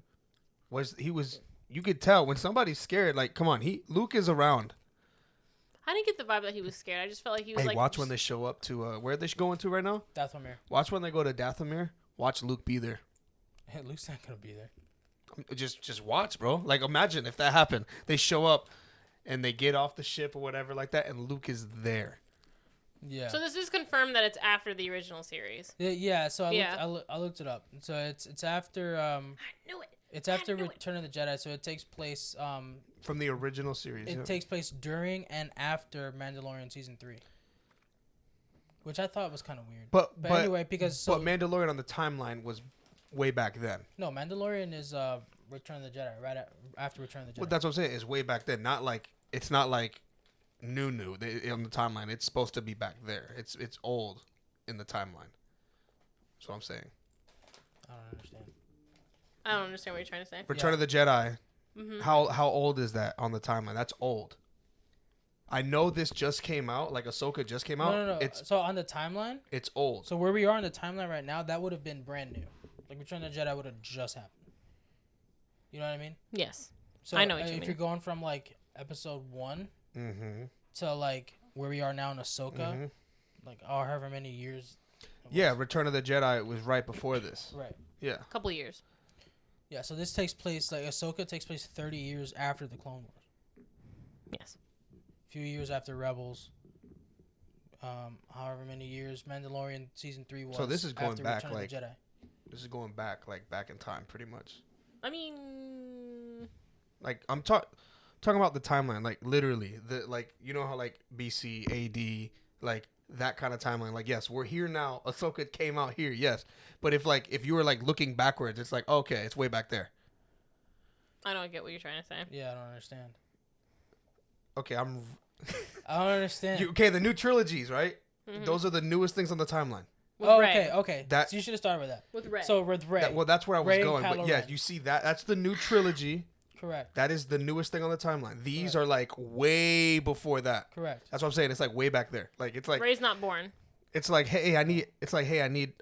You could tell when somebody's scared. Like, come on, Luke is around. I didn't get the vibe that he was scared. I just felt like he was Hey, like watch when they show up to where are they going to right now? Dathomir. Watch when they go to Dathomir. Watch Luke be there. Hey, Luke's not gonna be there. Just watch, bro. Like, imagine if that happened. They show up and they get off the ship or whatever like that, and Luke is there. Yeah. So this is confirmed that it's after the original series. Yeah. So Yeah. I looked it up. So it's after I knew it. it's after knew it. Return of the Jedi. So it takes place From the original series. it yeah. takes place during and after Mandalorian season 3, which I thought was kind of weird. But Anyway, because but Mandalorian on the timeline was way back then. no, Mandalorian is Return of the Jedi after Return of the Jedi. Well, that's what I'm saying. Is way back then. It's not like new on the timeline. It's supposed to be back there. It's old in the timeline. That's what I'm saying. I don't understand. I don't understand what you're trying to say. Return of the Jedi. How old is that on the timeline? That's old. I know this just came out. Like Ahsoka just came out. No. So on the timeline, It's old. so where we are on the timeline right now, that would have been brand new. Like Return of the Jedi would have just happened. You know what I mean? Yes. So I know what you if mean. you're going from like episode 1 Mm-hmm. to like where we are now in Ahsoka, like however many years. it Yeah, was. Return of the Jedi was right before this. Right. Yeah. A couple years. Yeah. So this takes place like Ahsoka takes place 30 years after the Clone Wars. Yes. A few years after Rebels. However many years Mandalorian season 3 was. So this is going after back, Return of like- the Jedi. This is going back in time, pretty much. I mean, Like I'm talking about the timeline, like literally you know how like BC, AD, like that kind of timeline. Like yes, we're here now. Ahsoka came out here, yes. But if you were like looking backwards, it's like okay, it's way back there. I don't get what you're trying to say. Yeah, I don't understand. Okay, I don't understand. okay. The new trilogies, right? Mhm. Those are the newest things on the timeline. With Oh, Rey. okay. That- So you should have started with that. With Rey. So with Rey. That's where I was Rey and going. But Kylo yeah, Ren. you see that? That's the new trilogy. Correct. That is the newest thing on the timeline. These Correct. are like way before that. Correct. That's what I'm saying. It's like way back there. Like it's like Rey's not born. it's like hey, I need a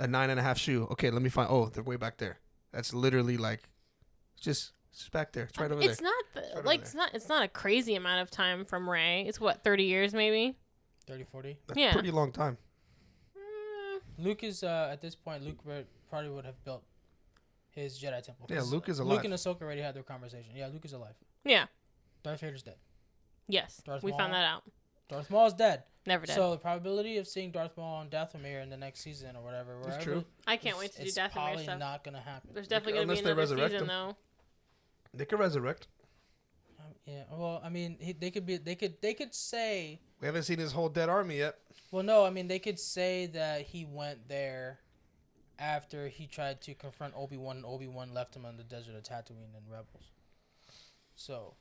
9.5 shoe. Okay, let me find. Oh, they're way back there. That's literally like it's just back there. It's right over It's there. not over like there. it's not a crazy amount of time from Rey. It's what 30 years maybe. 30, 40. That's yeah. a pretty long time. Luke is at this point. Luke probably would have built his Jedi temple. Yeah, 'Cause Luke is Luke alive. and Ahsoka already had their conversation. Yeah, Luke is alive. Yeah. Darth Vader's dead. Yes. Darth we found Maul. that out. Darth Maul's dead. Never dead. So the probability of seeing Darth Maul on Dathomir in the next season or whatever, That's true. I can't wait to do it's Dathomir probably stuff. not gonna happen. There's definitely gonna Unless be they another resurrect season him. though. They could resurrect. Yeah. Well, I mean, they could say. We haven't seen his whole dead army yet. Well, no, I mean they could say that he went there after he tried to confront Obi-Wan, and Obi-Wan left him on the desert of Tatooine in Rebels. So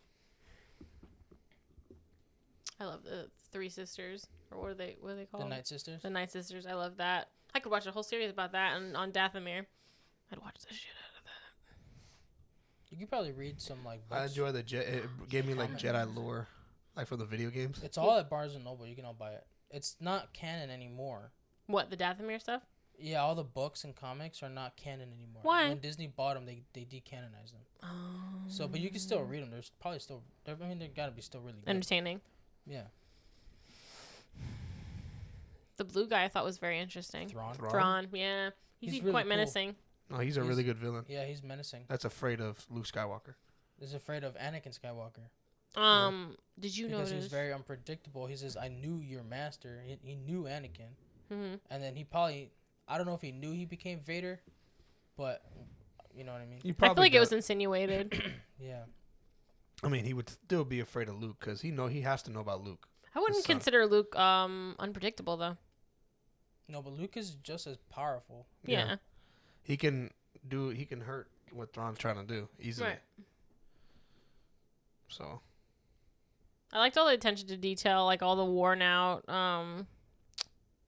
I love the Three Sisters, or what are they called? the Night Sisters. The Night Sisters. I love that. I could watch a whole series about that on Dathomir. I'd watch the shit out of that. You could probably read some like I books. enjoy it gave me like Comic. Jedi lore, like from the video games. It's all at Barnes and Noble. You can all buy it. It's not canon anymore. What, the Dathomir stuff? Yeah, all the books and comics are not canon anymore. Why? When Disney bought them, they decanonized them. Oh. So, but you can still read them. There's probably still. I mean, they gotta be still really good. Entertaining. Yeah. The blue guy I thought was very interesting. Thrawn. Yeah. He's He's really quite cool. menacing. No, he's a really good villain. Yeah, he's menacing. That's afraid of Luke Skywalker. He's afraid of Anakin Skywalker. Did you Because notice? he's very unpredictable. He says, "I knew your master." He knew Anakin, Mm-hmm. and then he probably. I don't know if he knew he became Vader, but you know what I mean. He I feel probably like it was insinuated. Yeah. I mean, he would still be afraid of Luke because he has to know about Luke. I wouldn't son. consider Luke unpredictable though. No, but Luke is just as powerful. Yeah. He can hurt what Thrawn's trying to do easily. Right. So I liked all the attention to detail, like all the worn out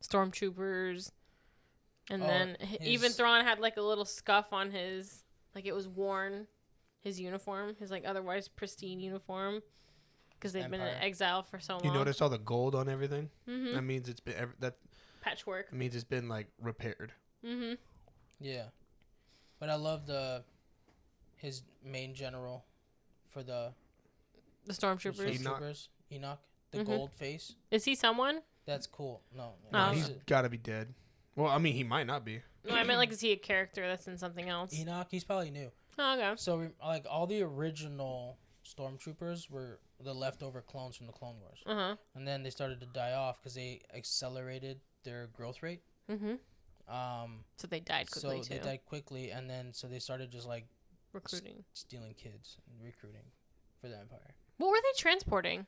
stormtroopers, and then even Thrawn had like a little scuff on his, like it was worn, his uniform, his like otherwise pristine uniform, because they've been in exile for so long. you notice all the gold on everything? Mm-hmm. That means it's been Patchwork. That means it's been like repaired. Mm-hmm. Yeah, but I love his main general for the Stormtroopers. Enoch, the gold face. Is he someone? That's cool. No, Oh. He's got to be dead. Well, I mean, he might not be. No, I meant like, is he a character that's in something else? Enoch, he's probably new. Oh, okay. So like all the original stormtroopers were the leftover clones from the Clone Wars, and then they started to die off because they accelerated their growth rate. Mm-hmm. So they died quickly So they died quickly, and then so they started just like recruiting, stealing kids, and recruiting for the Empire. What were they transporting?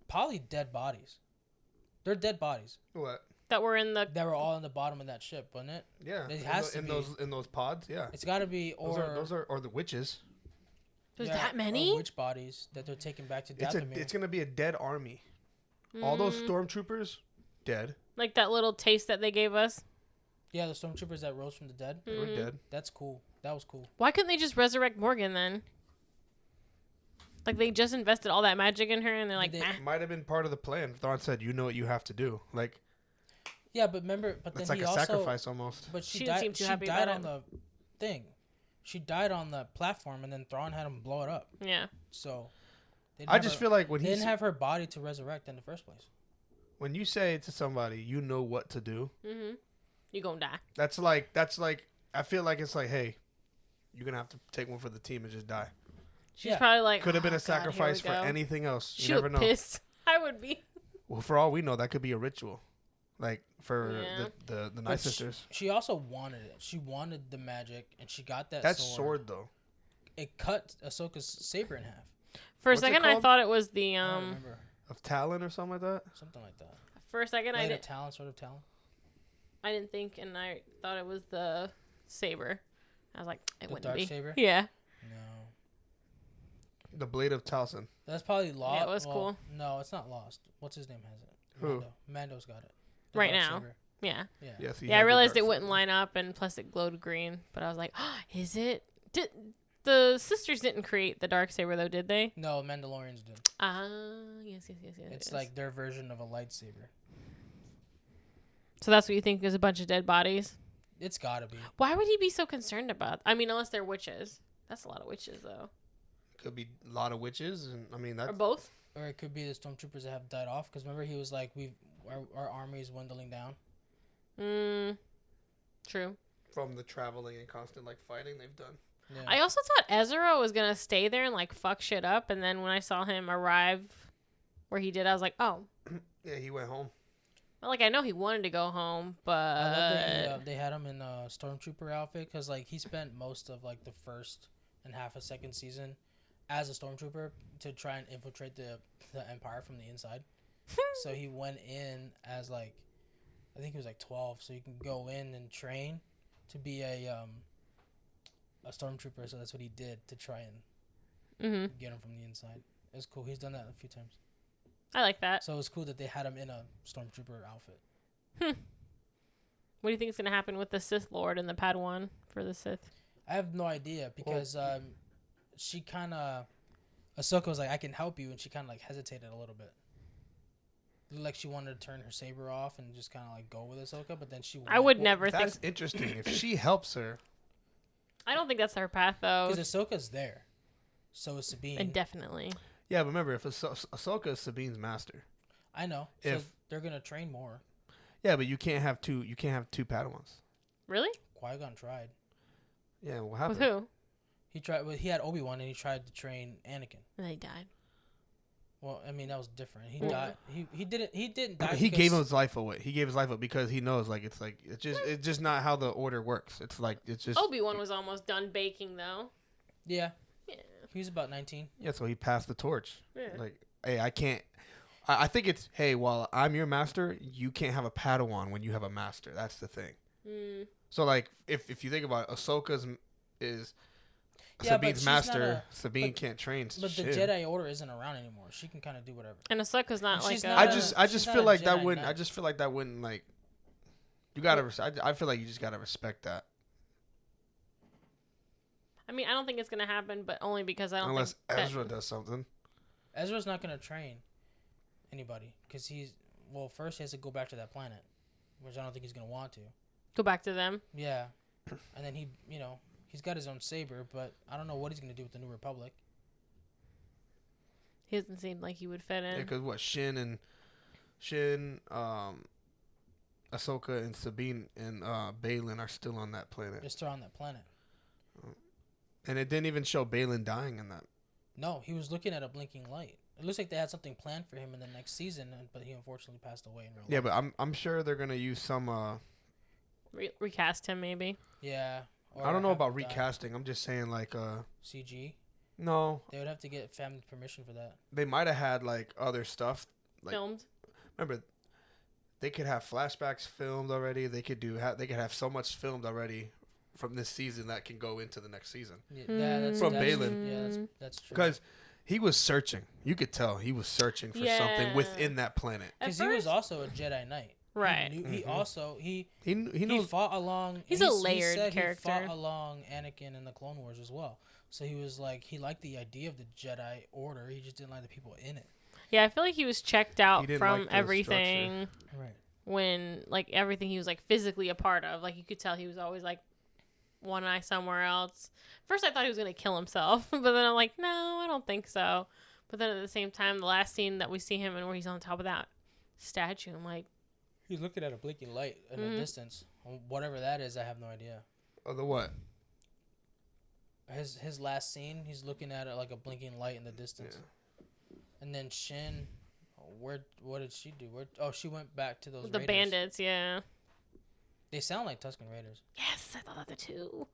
Probably dead bodies. They're dead bodies. What? That were in the. That were all in the bottom of that ship, wasn't it? Yeah. It has to be. in those pods. Yeah. It's got to be, Those are the witches. There's that many? Witch bodies that they're taking back to Dathomir. It's gonna be a dead army. All those stormtroopers dead. Like that little taste that they gave us. Yeah, the stormtroopers that rose from the dead. They were dead. That's cool. That was cool. Why couldn't they just resurrect Morgan then? Like they just invested all that magic in her, and they're like, Might have been part of the plan. Thrawn said, "You know what you have to do." Like. Yeah, but remember, but then it's like he a also, sacrifice almost. But she didn't died. seem too She happy died about on the thing. She died on the platform, and then Thrawn had him blow it up. Yeah. So. I just feel like when they didn't have her body to resurrect in the first place. When you say to somebody, you know what to do. Mm-hmm. You gonna die. That's like. I feel like it's like, hey, you're gonna have to take one for the team and just die. She's probably like, could have been a God, sacrifice for anything else. You she never would know. pissed. I would be. Well, for all we know, that could be a ritual, like for the Night Sisters. She also wanted it. She wanted the magic, and she got that. That sword though. It cut Ahsoka's saber in half. For a second, I thought it was the I don't remember. Of Talon or something like that. Something like that. For a second, I didn't. Talon, sort of Talon. I didn't think, and I thought it was the saber. I was like, it wouldn't be. The dark saber. Yeah. The blade of Talon. That's probably lost. Yeah, it was cool. No, it's not lost. What's his name has it? Who? Mando's got it. Right now. Saber. Yeah. Yeah. Yes, I realized it wouldn't line up, and plus it glowed green. But I was like, oh, is it? The sisters didn't create the dark saber though, did they? No, Mandalorians did. Yes. It's like their version of a lightsaber. So that's what you think is a bunch of dead bodies? It's gotta be. Why would he be so concerned about? I mean, unless they're witches. That's a lot of witches, though. Could be a lot of witches, and I mean that. Or both. Or it could be the stormtroopers that have died off. Because remember, he was like, our army is dwindling down. True. From the traveling and constant fighting they've done. Yeah. I also thought Ezra was gonna stay there and fuck shit up, and then when I saw him arrive where he did, I was like, oh. Yeah, he went home. Well, I know he wanted to go home, but I love that they had him in a stormtrooper outfit because he spent most of the first and half of second season as a stormtrooper to try and infiltrate the Empire from the inside. So he went in as I think he was 12, so you can go in and train to be a stormtrooper. So that's what he did to try and get him from the inside. It was cool. He's done that a few times. I like that. So it was cool that they had him in a stormtrooper outfit. What do you think is going to happen with the Sith Lord and the Padawan for the Sith? I have no idea because she kind of Ahsoka was like, I can help you, and she kind of like hesitated a little bit. Looked like she wanted to turn her saber off and just kind of like go with Ahsoka, but then she. I would never think. That's interesting. If she helps her, I don't think that's her path though. Because Ahsoka's there, so is Sabine. Indefinitely. yeah. But remember, if Ahsoka is Sabine's master, I know. So they're gonna train more. yeah, but you can't have two. You can't have two Padawans. Really? Qui-Gon tried. Yeah, what With happened? who? He tried. Well, he had Obi-Wan, and he tried to train Anakin. And they died. Well, I mean that was different. He Yeah. died. He didn't die. He because- gave his life away. He gave his life up because he knows, like, it's just not how the order works. It's just. Obi-Wan was almost done baking though. Yeah, Yeah. he was about 19. Yeah, so he passed the torch. Yeah. Like, hey, I can't. I think it's, hey, while I'm your master, you can't have a Padawan when you have a master. That's the thing. Mm. So, like, if you think about it, Ahsoka's is Yeah, but Sabine's she's master. not Sabine but- can't train. But shit. the Jedi Order isn't around anymore. She can kind of do whatever. And Ahsoka's not And like she's a. not I a- just she's not feel a like that Jedi wouldn't. I Knight. just feel like that wouldn't, like. You gotta. I feel like you just gotta respect that. I mean, I don't think it's gonna happen, but only because I don't Unless think that- Ezra does something. Ezra's not gonna train anybody because first he has to go back to that planet, which I don't think he's gonna want to. go back to them. Yeah, and then he's got his own saber, but I don't know what he's gonna do with the New Republic. He doesn't seem like he would fit in. Yeah, because what Shin, Ahsoka and Sabine and Baylan are still on that planet, They're still on that planet. and it didn't even show Baylan dying in that. No, he was looking at a blinking light. It looks like they had something planned for him in the next season, but he unfortunately passed away in real life. Yeah, but I'm sure they're gonna use some. Recast him, maybe. Yeah. or I don't know have about him die. recasting. I'm just saying, like, CG. no, They would have to get family permission for that. they might have had like other stuff. Like, Filmed. remember, they could have flashbacks filmed already. They could they could have so much filmed already from this season that can go into the next season. Yeah, From that's, Baylan. Yeah, that's true. Because he was searching. You could tell he was searching for something Yeah. within that planet. At Because he was first- also a Jedi Knight. Right. He Mhm. also He he knows. fought along. He's and a he layered said character. He fought along Anakin in the Clone Wars as well. So he was like he liked the idea of the Jedi Order. He just didn't like the people in it. Yeah, I feel like he was checked He out didn't from like the everything Right. when, like, everything he was, like, physically a part of. Like, you could tell he was always, like, one eye somewhere else. First, I thought he was going to kill himself. But then I'm like, no, I don't think so. But then at the same time, the last scene that we see him in where he's on top of that statue, I'm like, He's looking at a blinking light in Mhm. the distance. Whatever that is, I have no idea. Oh, the what? His last scene, he's looking at it like a blinking light in the distance. And then Shin, what did she do? She went back to those the Raiders. bandits, yeah. They sound like Tusken Raiders. Yes, I thought that too.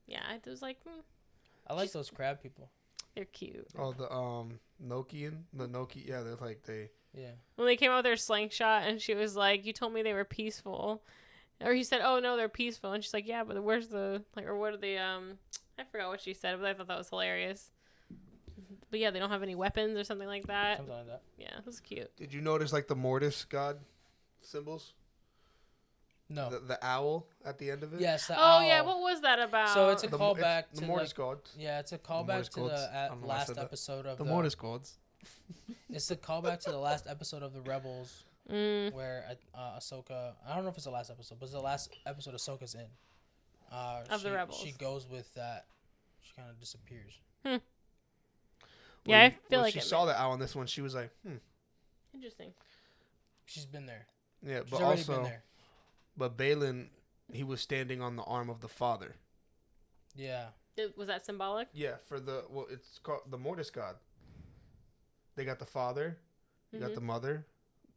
Yeah, it was like, I like those crab people. they're cute. Oh, the Nokian, the Noki. Yeah, they're like Yeah. When they came out with their slingshot and she was like, you told me they were peaceful. Or he said, oh, no, they're peaceful. And she's like, yeah, but where's the, like, or what are the, I forgot what she said, but I thought that was hilarious. But yeah, they don't have any weapons or something like that. Something like that. Yeah, it was cute. Did you notice like the Mortis god symbols? No. The owl at the end of it. Yes. The Oh, owl. yeah, what was that about? So it's a The callback the to Mortis like, god. yeah, it's a Mortis callback to gods. the I don't know why I last said that. episode of The Mortis gods. It's a callback to the last episode of the Rebels where Ahsoka. I don't know if it's the last episode, but it's the last episode Ahsoka's in. Of the Rebels. She goes with that. She kind of disappears. Yeah, I feel when like she it saw the owl in this one. She was like, Interesting. She's been there. yeah, She's but already been also, there. but Baylan, he was standing on the arm of the father. Yeah. Was that symbolic? Yeah, it's called the Mortis god. They got the father, you got Mhm. the mother,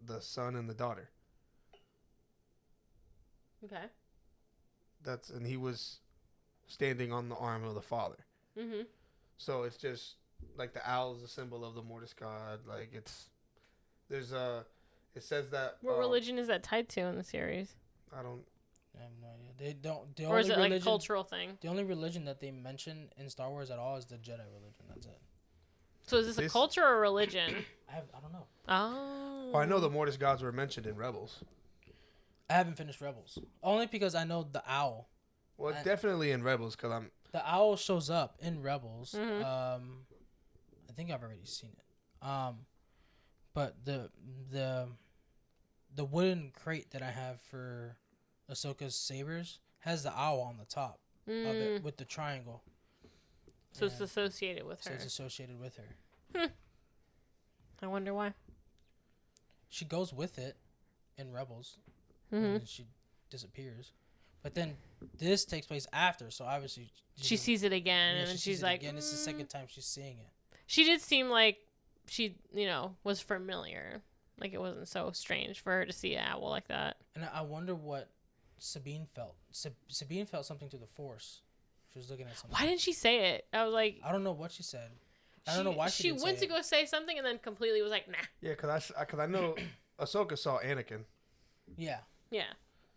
the son, and the daughter. Okay. And he was standing on the arm of the father. Mm-hmm. So it's just like the owl is a symbol of the Mortis god. Like it says that. What religion is that tied to in the series? I don't. I have no idea. They don't. The Or is only it like a religion, cultural thing? The only religion that they mention in Star Wars at all is the Jedi religion. That's it. So is this a culture or a religion? I don't know. Oh. Well, I know the Mortis gods were mentioned in Rebels. I haven't finished Rebels only because I know the owl. Well, definitely in Rebels because The owl shows up in Rebels. Mhm. I think I've already seen it. But the wooden crate that I have for Ahsoka's sabers has the owl on the top of it with the triangle. So it's And associated with so her. it's associated with her. I wonder why. She goes with it in Rebels, Mm-hmm. and then she disappears. But then this takes place after, so obviously She sees it again, yeah, and she then sees she's it like, again. It's the second time she's seeing it. She did seem like she, was familiar. Like it wasn't so strange for her to see an owl like that. And I wonder what Sabine felt. Sabine felt something to the Force. She was looking at something. Why didn't she say it? I was like, I don't know what she said. I don't know why she didn't went say to go say something and then completely was like, nah. Yeah, cause I know Ahsoka saw Anakin. Yeah. Yeah.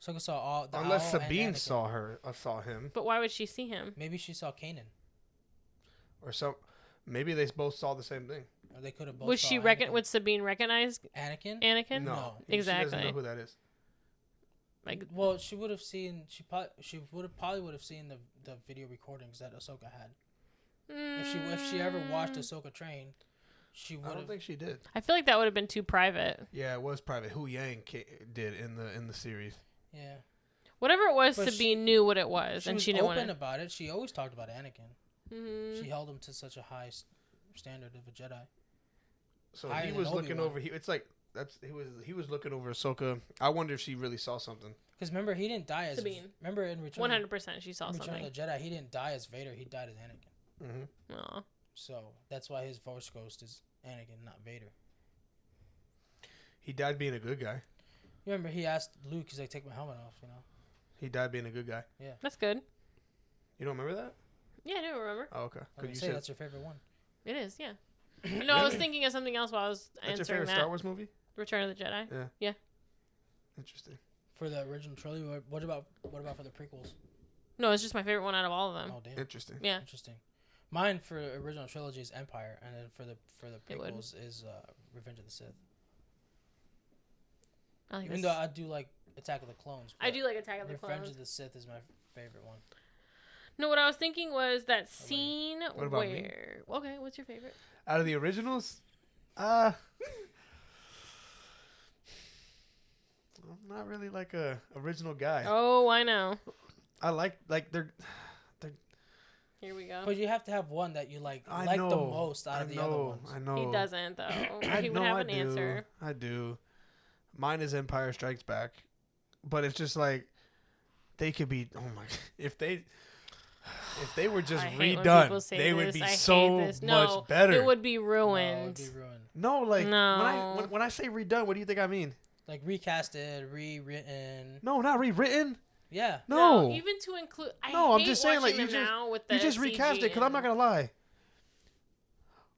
Ahsoka saw all. The Unless owl and Sabine Anakin. saw her, saw him, But why would she see him? Maybe she saw Kanan. or maybe they both saw the same thing. Or they could have both. Was saw she Anakin. would Sabine recognize Anakin? Anakin? No. She Exactly. doesn't know who that is. Like, Well, she would have seen. She probably would have seen the video recordings that Ahsoka had. If she ever watched Ahsoka train, she would I don't have. think she did. I feel like that would have been too private. Yeah, it was private. Hu Yang did in the series. Yeah. Whatever it was, But Sabine knew what it was, She and was she didn't open want to. about it. She always talked about Anakin. Mm-hmm. She held him to such a high standard of a Jedi. So Higher he than was looking Obi-Wan. over. It's like he was looking over Ahsoka. I wonder if she really saw something. Because remember, he didn't die as. Sabine. Remember in Return. 100% she saw in Return something. of the Jedi, he didn't die as Vader. He died as Anakin. Mm-hmm. Aw. So that's why his Force ghost is Anakin, not Vader. He died being a good guy. You remember he asked Luke, he's like, "Take my helmet off," you know. He died being a good guy. That's good. You don't remember that? Yeah, I do remember. Oh, okay. Like Because you you say, said that's your favorite one. It is, yeah. No, I was thinking of something else while I was that's your answering favorite that. Star Wars movie. Return of the Jedi. Interesting. For the original trilogy, what about for the prequels? No, it's just my favorite one out of all of them. Oh damn, Interesting. Yeah. interesting. Mine for the original trilogy is Empire, and then for the It would. prequels is Revenge of the Sith. I like Even this. though I do like Attack of the Clones, I but do like Attack of the Revenge Clones. of the Sith is my favorite one. No, what I was thinking was that about you? scene What about me? where. Okay, what's your favorite? Out of the originals, I'm not really like a original guy. Oh, I know. I like they're. Here we go. But you have to have one that you like I know the most out I of the know. other ones. I know. He doesn't, though. I He would know have I an do. answer. I do. Mine is Empire Strikes Back, but it's just like they could be. Oh my! If they were just I hate when redone, people say they this. would be I hate so this. much No, better. It would be No, ruined. it'd be ruined. No, like No. when I say redone, what do you think I mean? Like recasted, rewritten. No, not rewritten. Yeah. No, even to include. No, I'm hate just saying, like, watching you them just- now with the you just CG recast it because I'm not and- gonna lie.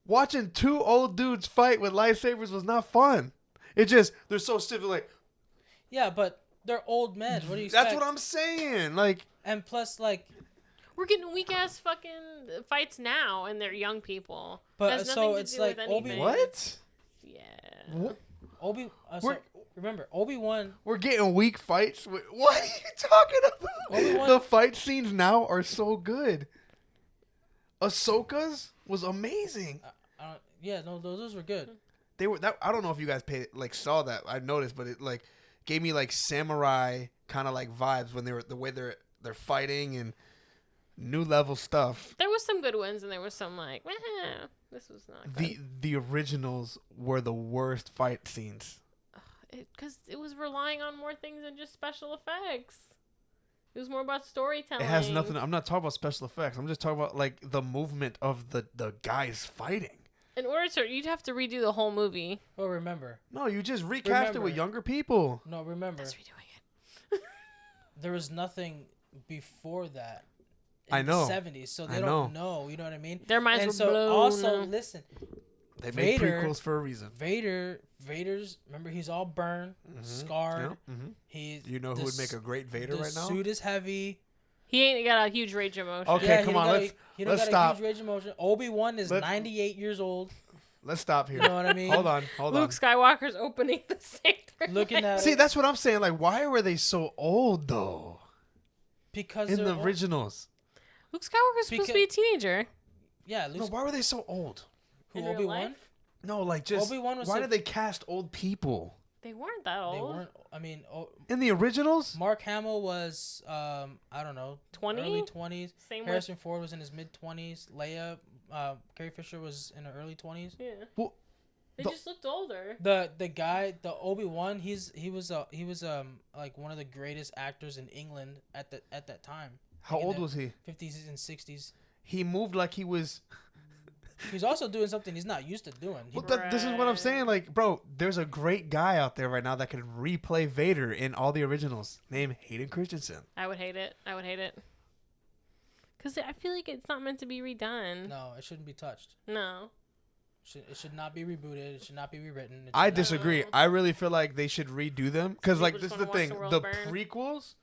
Watching two old dudes fight with lightsabers was not fun. It just they're so stiff. Like Yeah, but they're old men. What do you expect? that's what I'm saying. Like And plus, like, We're getting weak ass fucking fights now, and they're young people. but Has so nothing to it's do like with Obi. anything. what? Yeah. We're- Remember, Obi-Wan. We're getting weak fights. What are you talking about? Obi-Wan- The fight scenes now are so good. Ahsoka's was amazing. Yeah, no, those were good. They were that. I don't know if you guys saw that. I noticed, but it like gave me like samurai kind of like vibes when they were the way they're fighting and new level stuff. There was some good ones, and there was some like, this was not good. The originals were the worst fight scenes. Because it was relying on more things than just special effects. It was more about storytelling. It has nothing. I'm not talking about special effects. I'm just talking about like the movement of the guys fighting. In order to, you'd have to redo the whole movie. Well, remember. No, you just recast it with Remember. younger people. No, remember. That's redoing it. There was nothing before that. In I know. The 70s, so they I don't know. You know what I mean? Their minds And were so blown. also listen, They made Vader- prequels for a reason. Vader's. Remember, he's all burned, scarred. Yep. He's. You know who would make a great Vader the right now? suit is heavy. He ain't got a huge rage emotion. Okay, Yeah, come he on, don't got let's- he don't let's got stop. a huge rage emotion. Obi-Wan is Let's- 98 years old. Let's stop here. You know what I mean? Hold on. Luke Skywalker's opening the saber. Looking at See, it, that's what I'm saying. Like, why were they so old though? because In they're the old. originals, Luke Skywalker's supposed to be a teenager. Yeah, No, why were they so old? Who, In real Obi-Wan? life? No, like just Obi-Wan was why so- did they cast old people They weren't that old. They weren't. I mean, in the originals? Mark Hamill was I don't know, 20? early 20s. Same Harrison Ford was in his mid 20s. Leia, Carrie Fisher was in her early 20s. with... Yeah. Well, They the- just looked older. The guy, the Obi-Wan, he was like one of the greatest actors in England at that time. How Like in old the was he? 50s and 60s. He moved like he was. He's also doing something he's not used to doing. Well, this is what I'm saying. Like, bro, there's a great guy out there right now that can replay Vader in all the originals. Named Hayden Christensen. I would hate it. Because I feel like it's not meant to be redone. No, it shouldn't be touched. No. It should not be rebooted. It should not be rewritten. It should I not- disagree. No. I really feel like they should redo them because, like, People this just is the wanna watch thing: the world the burn. prequels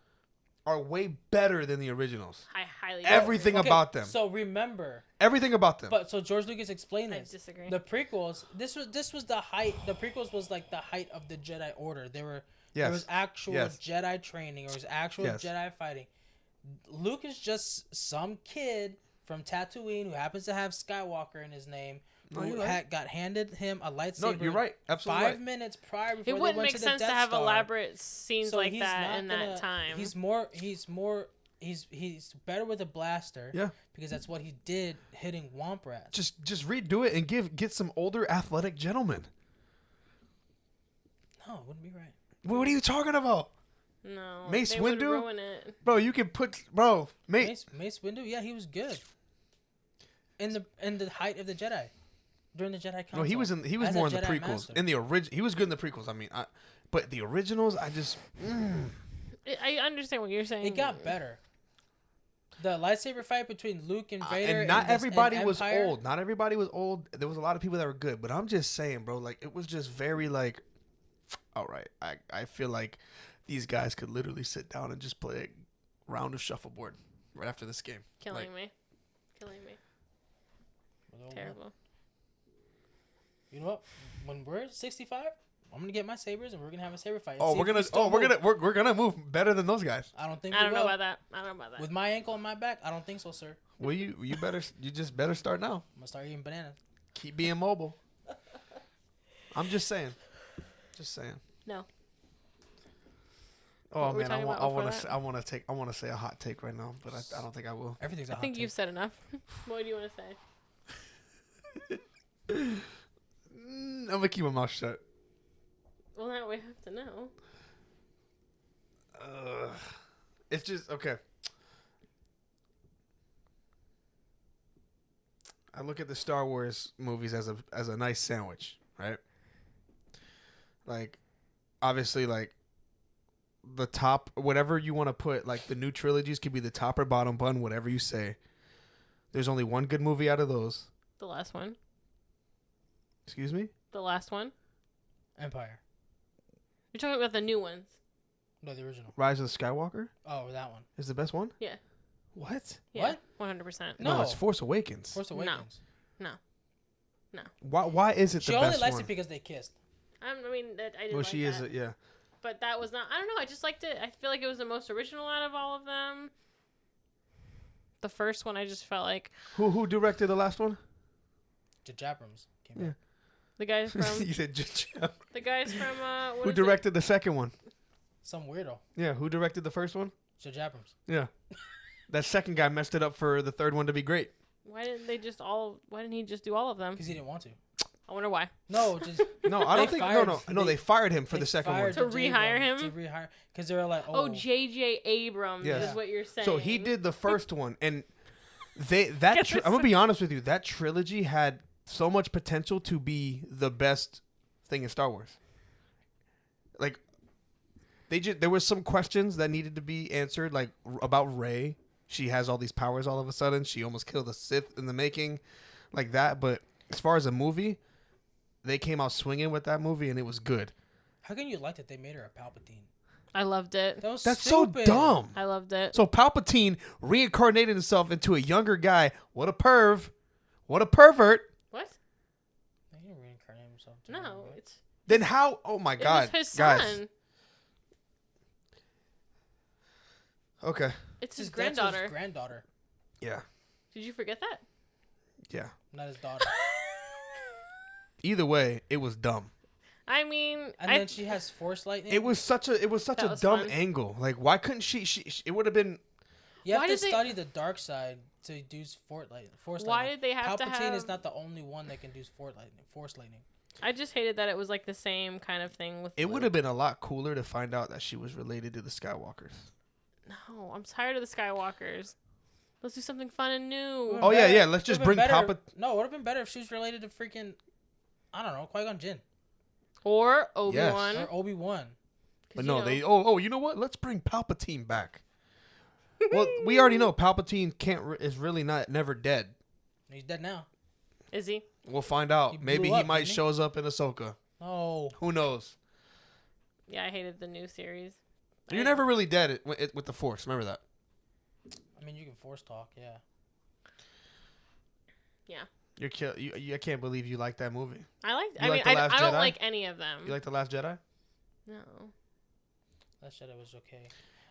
are way better than the originals. I highly Everything disagree. about them. So remember, Everything about them. but so George Lucas explained I this. disagree. The prequels. This was the height. The prequels was like the height of the Jedi Order. There Yes. was actual Yes. Jedi training. There was actual Yes. Jedi fighting. Luke is just some kid from Tatooine who happens to have Skywalker in his name. No, Who you're right. got handed him a No, lightsaber. you're right. Absolutely 5 right. minutes prior before It they wouldn't went make to the sense to Death have Star. elaborate scenes So like he's that not in gonna- that time. He's better with a blaster. Yeah. Because that's what he did hitting Womp Rats. Just redo it and get some older athletic gentlemen. No, it wouldn't be right. What are you talking about, No. Mace they would Windu? ruin it. bro? You can put mate. Mace Windu, yeah, he was good. In the height of the Jedi, during the Jedi Council. No, he was as a more in the Jedi prequels. master. In the he was good in the prequels. I mean, but the originals, I just. I understand what you're saying. It got better. The lightsaber fight between Luke and Vader, and not everybody was Empire, old. Not everybody was old. There was a lot of people that were good. But I'm just saying, bro. Like it was just very like. All right, I feel like these guys could literally sit down and just play a round of shuffleboard right after this game. Killing Like, me. Terrible. You know what? When we're 65, I'm gonna get my sabers and we're gonna have a saber fight. and Oh, see we're if we gonna. still Oh, we're move. gonna. We're gonna move better than those guys. I don't think. I we don't know will. about that. With my ankle and my back, I don't think so, sir. Well, you better. You just better start now. I'm gonna start eating bananas. Keep being mobile. I'm just saying. Just saying. No. Oh What were we man, I talking want. about I want before to. that? I want to say a hot take right now, but I don't think I will. Everything's a I hot think take. you've said enough. What do you want to say? I'm gonna keep my mouth shut. Well, now we have to know. It's just okay. I look at the Star Wars movies as a nice sandwich, right? Like, obviously, like the top, whatever you want to put, like the new trilogies could be the top or bottom bun, whatever you say. There's only one good movie out of those. The last one. Excuse me? The last one. Empire. You're talking about the new ones. No, the original. Rise of the Skywalker Oh, that one. is the best one? Yeah. What? Yeah. What? 100%. No. it's Force Awakens. Force Awakens. Why is it She the only best likes one? it because they kissed. I mean, that I didn't Well, like she is, that. yeah. But that was not. I don't know. I just liked it. I feel like it was the most original out of all of them. The first one, I just felt like Who directed the last one? J.J. Abrams came Yeah. back. the guys from You said J.J. the guys from what Who is directed the second one? Some weirdo. Yeah, who directed the first one? J.J. Abrams. Yeah. That second guy messed it up for the third one to be great. Why didn't they just all? Why didn't he just do all of them? Because he didn't want to. I wonder why. No, just No, I don't They think. fired- They fired him for they the second one. fired To J.J. rehire Abrams him? To rehire, because they were like, Oh, J.J. Abrams Yes. is what you're saying. So he did the first one, and Get I'm this- gonna be honest with you. That trilogy had so much potential to be the best thing in Star Wars. Like, there was some questions that needed to be answered, like about Rey. She has all these powers all of a sudden. She almost killed a Sith in the making, like that. But as far as a movie, they came out swinging with that movie, and it was good. How can you like that they made her a Palpatine? I loved it. That was That's stupid. so dumb. I loved it. So Palpatine reincarnated himself into a younger guy. What a perv. What a pervert. What? He didn't reincarnate himself. to No, remember it. it's Then how? Oh my God, it was his son. guys. Okay. It's His his that's granddaughter. His granddaughter. Yeah. Did you forget that? Yeah. Not his daughter. Either way, it was dumb. I mean, And then she has force lightning. It was such a That was dumb fun. angle. Like, why couldn't she it would have been. You have Why to did they- study the dark side to do force lightning. Why did they have to Palpatine have? is not the only one that can do force lightning. I just hated that it was like the same kind of thing with. It Luke. would have been a lot cooler to find out that she was related to the Skywalkers. No, I'm tired of the Skywalkers. Let's do something fun and new. Oh, Better- yeah. Let's just would've bring been better- Palpatine. No, it would have been better if she was related to freaking, I don't know, Qui-Gon Jinn Or Obi-Wan. or Obi-Wan. But no, they. Oh, you know what? Let's bring Palpatine back. Well, we already know Palpatine is really never dead. He's dead now. Is he? We'll find out. He blew Maybe he up, might didn't he? shows up in Ahsoka. Oh, Who knows? Yeah, I hated the new series. You're never really dead with the Force. Remember that. I mean, you can force talk, yeah. I can't believe you like that movie. I like. You like The I Last don't Jedi? like any of them. You like The Last Jedi? No. Last Jedi was okay.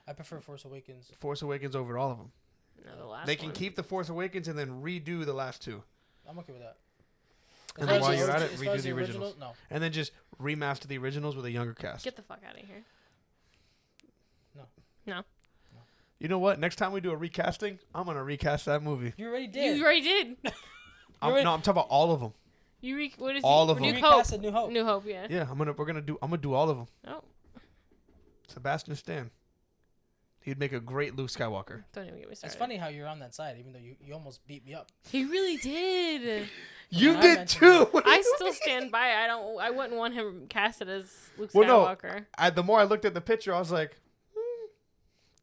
I prefer Force Awakens. Force Awakens over all of them. No, the last They can one. keep the Force Awakens and then redo the last two. I'm okay with that. And then As far while as you're the at origi- it, as far redo as the originals. No. And then just remaster the originals with a younger cast. Get the fuck out of here. You know what? Next time we do a recasting, I'm going to recast that movie. You already did. You already did. I'm talking about all of them. What is All it? of them. New You Hope. recasted New Hope. New Hope. Yeah. Yeah, I'm gonna do all of them. Oh, Sebastian Stan. He'd make a great Luke Skywalker. don't even get me started. It's funny how you're on that side, even though you almost beat me up. He really did. You I did mentioned too. I still stand by it. I wouldn't want him casted as Luke Well, no. Skywalker. The more I looked at the picture, I was like,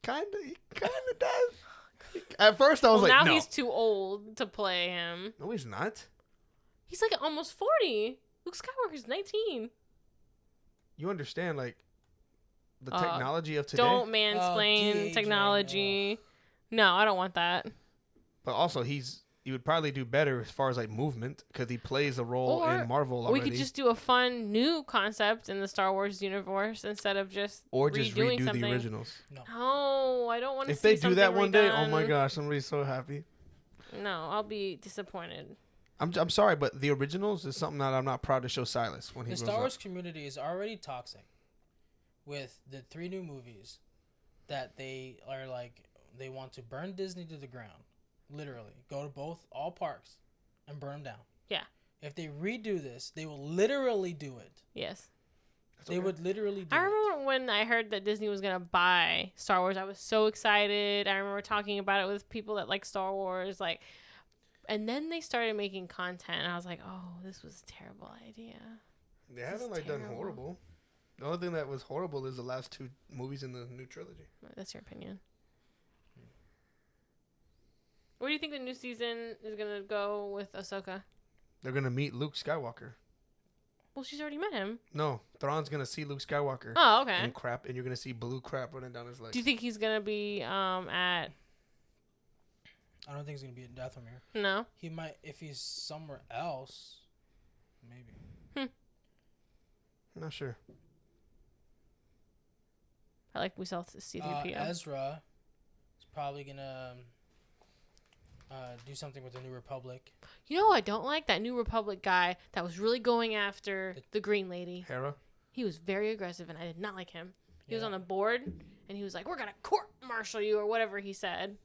kind of does. At first, I was Well, like, now no. he's too old to play him. No, he's not. He's like almost 40. Luke Skywalker's 19. You understand, like, the Uh, technology of today. Don't mansplain de-aging, technology. No, I don't want that. But also, he would probably do better as far as like movement because he plays a role Or in Marvel We already. could just do a fun new concept in the Star Wars universe instead of just just redoing redo something. the originals. No, I don't want to. If they do that one day, oh my gosh, somebody's so happy. No, I'll be disappointed. I'm sorry, but the originals is something that I'm not proud to show Silas when he The grows Star Wars up. community is already toxic with the 3 new movies that they are like, they want to burn Disney to the ground. Literally. Go to all parks and burn them down. Yeah. If they redo this, they will literally do it. Yes. They would literally do I it. remember when I heard that Disney was gonna buy Star Wars. I was so excited. I remember talking about it with people that like Star Wars, like, and then they started making content, and I was like, "Oh, this was a terrible idea." They This haven't is like done terrible. horrible. The only thing that was horrible is the last 2 movies in the new trilogy. That's your opinion. Where do you think the new season is gonna go with Ahsoka? They're gonna meet Luke Skywalker. Well, she's already met him. No, Thrawn's gonna see Luke Skywalker Oh, okay. and crap, and you're gonna see blue crap running down his legs. Do you think he's gonna be at? I don't think he's going to be in Dathomir. No. He might, if he's somewhere else, maybe. I'm not sure. I like we saw C-3PO. Ezra is probably going to do something with the New Republic. You know, who I don't like that New Republic guy that was really going after the Green Lady. Hera. He was very aggressive, and I did not like him. He was Yeah. on the board, and he was like, "We're gonna court-martial you," or whatever he said.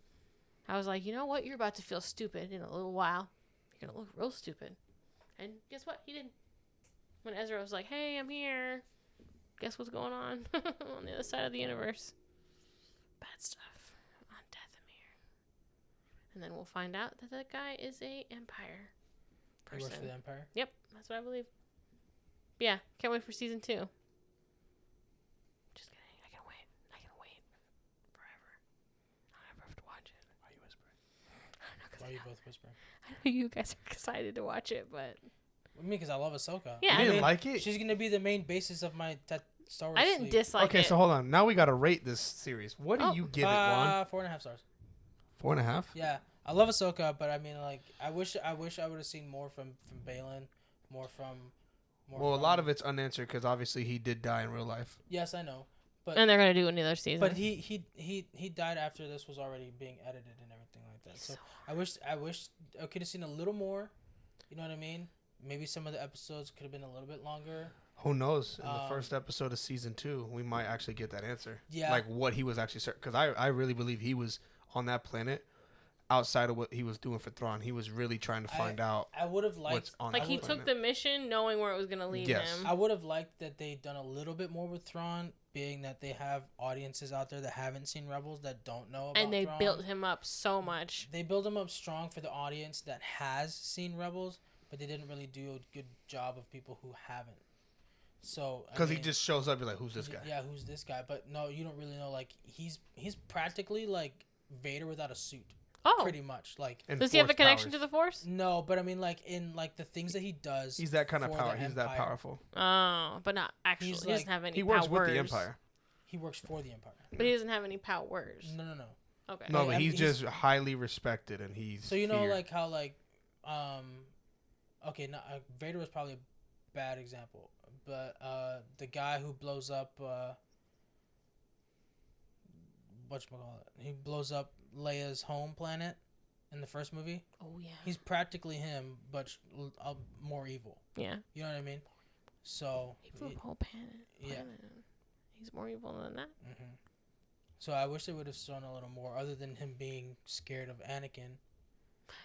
I was like, you know what? You're about to feel stupid in a little while. You're gonna look real stupid. And guess what? He did. When Ezra was like, "Hey, I'm here. Guess what's going on on the other side of the universe? Bad stuff on Dathomir." And then we'll find out that that guy is a Empire He works for person. the Empire. Yep, that's what I believe. But yeah, can't wait for season 2. Just kidding. I can wait. I can wait forever. I don't ever have to watch it. Why are you whispering? I don't know, 'cause Why are I you know- both whispering? I know you guys are excited to watch it, but I mean, because I love Ahsoka. Yeah, You I didn't mean, like it? She's going to be the main basis of my Star Wars I didn't sleep. dislike Okay, it. so hold on. Now we gotta rate this series. What do Oh. you give it, Juan? 4.5 stars. 4.5. Yeah, I love Ahsoka, but I mean, like, I wish I would have seen more from Balin, more from. Well, a lot of it's unanswered because obviously he did die in real life. Yes, I know, but and they're gonna do another season. but he died after this was already being edited and everything like that. So I wish I could have seen a little more. You know what I mean? Maybe some of the episodes could have been a little bit longer. Who knows? In the first episode of season 2, we might actually get that answer. Yeah. Like what he was actually, because I really believe he was on that planet outside of what he was doing for Thrawn. He was really trying to find out. I would have liked what's on Like that he planet. took the mission knowing where it was gonna lead Yes. him. I would have liked that they'd done a little bit more with Thrawn, being that they have audiences out there that haven't seen Rebels that don't know about And they Thrawn. built him up so much. They build him up strong for the audience that has seen Rebels, but they didn't really do a good job of people who haven't. So Because he just shows up, you're like, who's this guy? Yeah, who's this guy? But no, you don't really know. Like he's practically like Vader without a suit. Oh, Pretty much. Like And does he have a Force connection powers. to the Force? no, but I mean like in like the things that he does. He's that kind of for power. the He's that Empire. powerful. Oh, but not actually. He's He doesn't like- have any He works powers. with the Empire. He works for the Empire. But he doesn't have any powers. No. Okay. No, Like, but I mean, he's he's- just highly respected, and he's So you know feared. like how like okay, not Vader was probably a bad example, but the guy who blows up whatchamacallit, he blows up Leia's home planet in the first movie. Oh yeah. He's practically him, but more evil. Yeah. You know what I mean? So He blew up a whole planet. yeah. He's more evil than that. hmm So I wish they would have shown a little more, other than him being scared of Anakin. and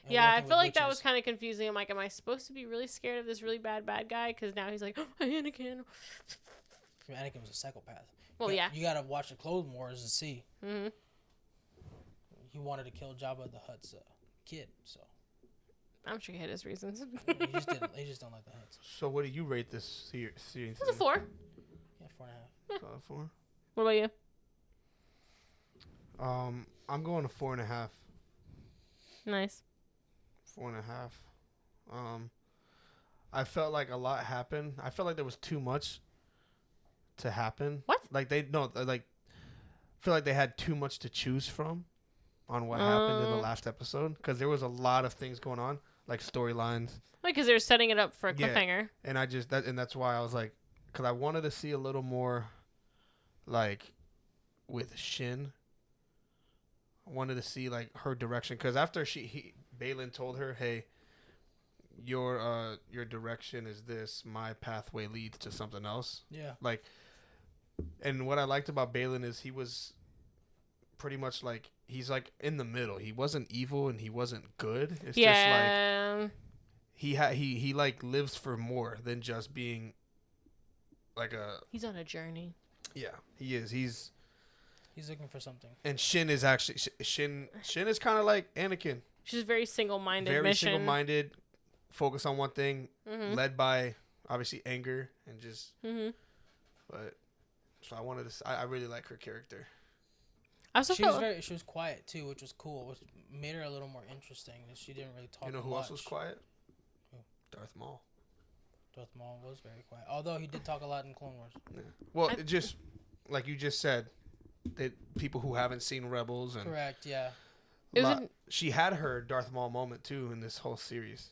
Yeah, I working feel with like that was witches. kind of confusing. I'm like, am I supposed to be really scared of this really bad guy? Because now he's like, oh, Anakin. Anakin was a psychopath. Well, yeah. You gotta watch the Clone Wars and see. Mm-hmm. He wanted to kill Jabba the Hutt's kid, so I'm sure he had his reasons. he just didn't. They just don't like the Hutts. So what do you rate this series? It's a 4. Yeah, 4.5. 4. What about you? I'm going to 4.5. Nice. 4.5. I felt like a lot happened. I felt like there was too much to happen. What? Like I feel like they had too much to choose from on what happened in the last episode, because there was a lot of things going on, like storylines, Like, because they're setting it up for a Yeah. cliffhanger. and that's why I was like, because I wanted to see a little more, like, with Shin. I wanted to see like her direction, because after Balin told her, hey, your direction is this, my pathway leads to something else. Yeah. Like, and what I liked about Balin is he was pretty much like, he's like in the middle. He wasn't evil and he wasn't good. It's just like Yeah. he like lives for more than just being like a, He's on a journey. yeah, he is. He's looking for something. and Shin is actually Shin is kind of like Anakin. She's very single-minded Very mission. single-minded, focus on one thing, Mm-hmm. led by obviously anger and just. Mm-hmm. But so I wanted to. I really like her character. I also She felt she was quiet too, which was cool, which made her a little more interesting. And she didn't really talk. You know who else was quiet? Who? Darth Maul. Darth Maul was very quiet, although he did talk a lot in Clone Wars. Yeah. Well, it just like you just said, that people who haven't seen Rebels and Correct. Yeah. It was she had her Darth Maul moment too in this whole series.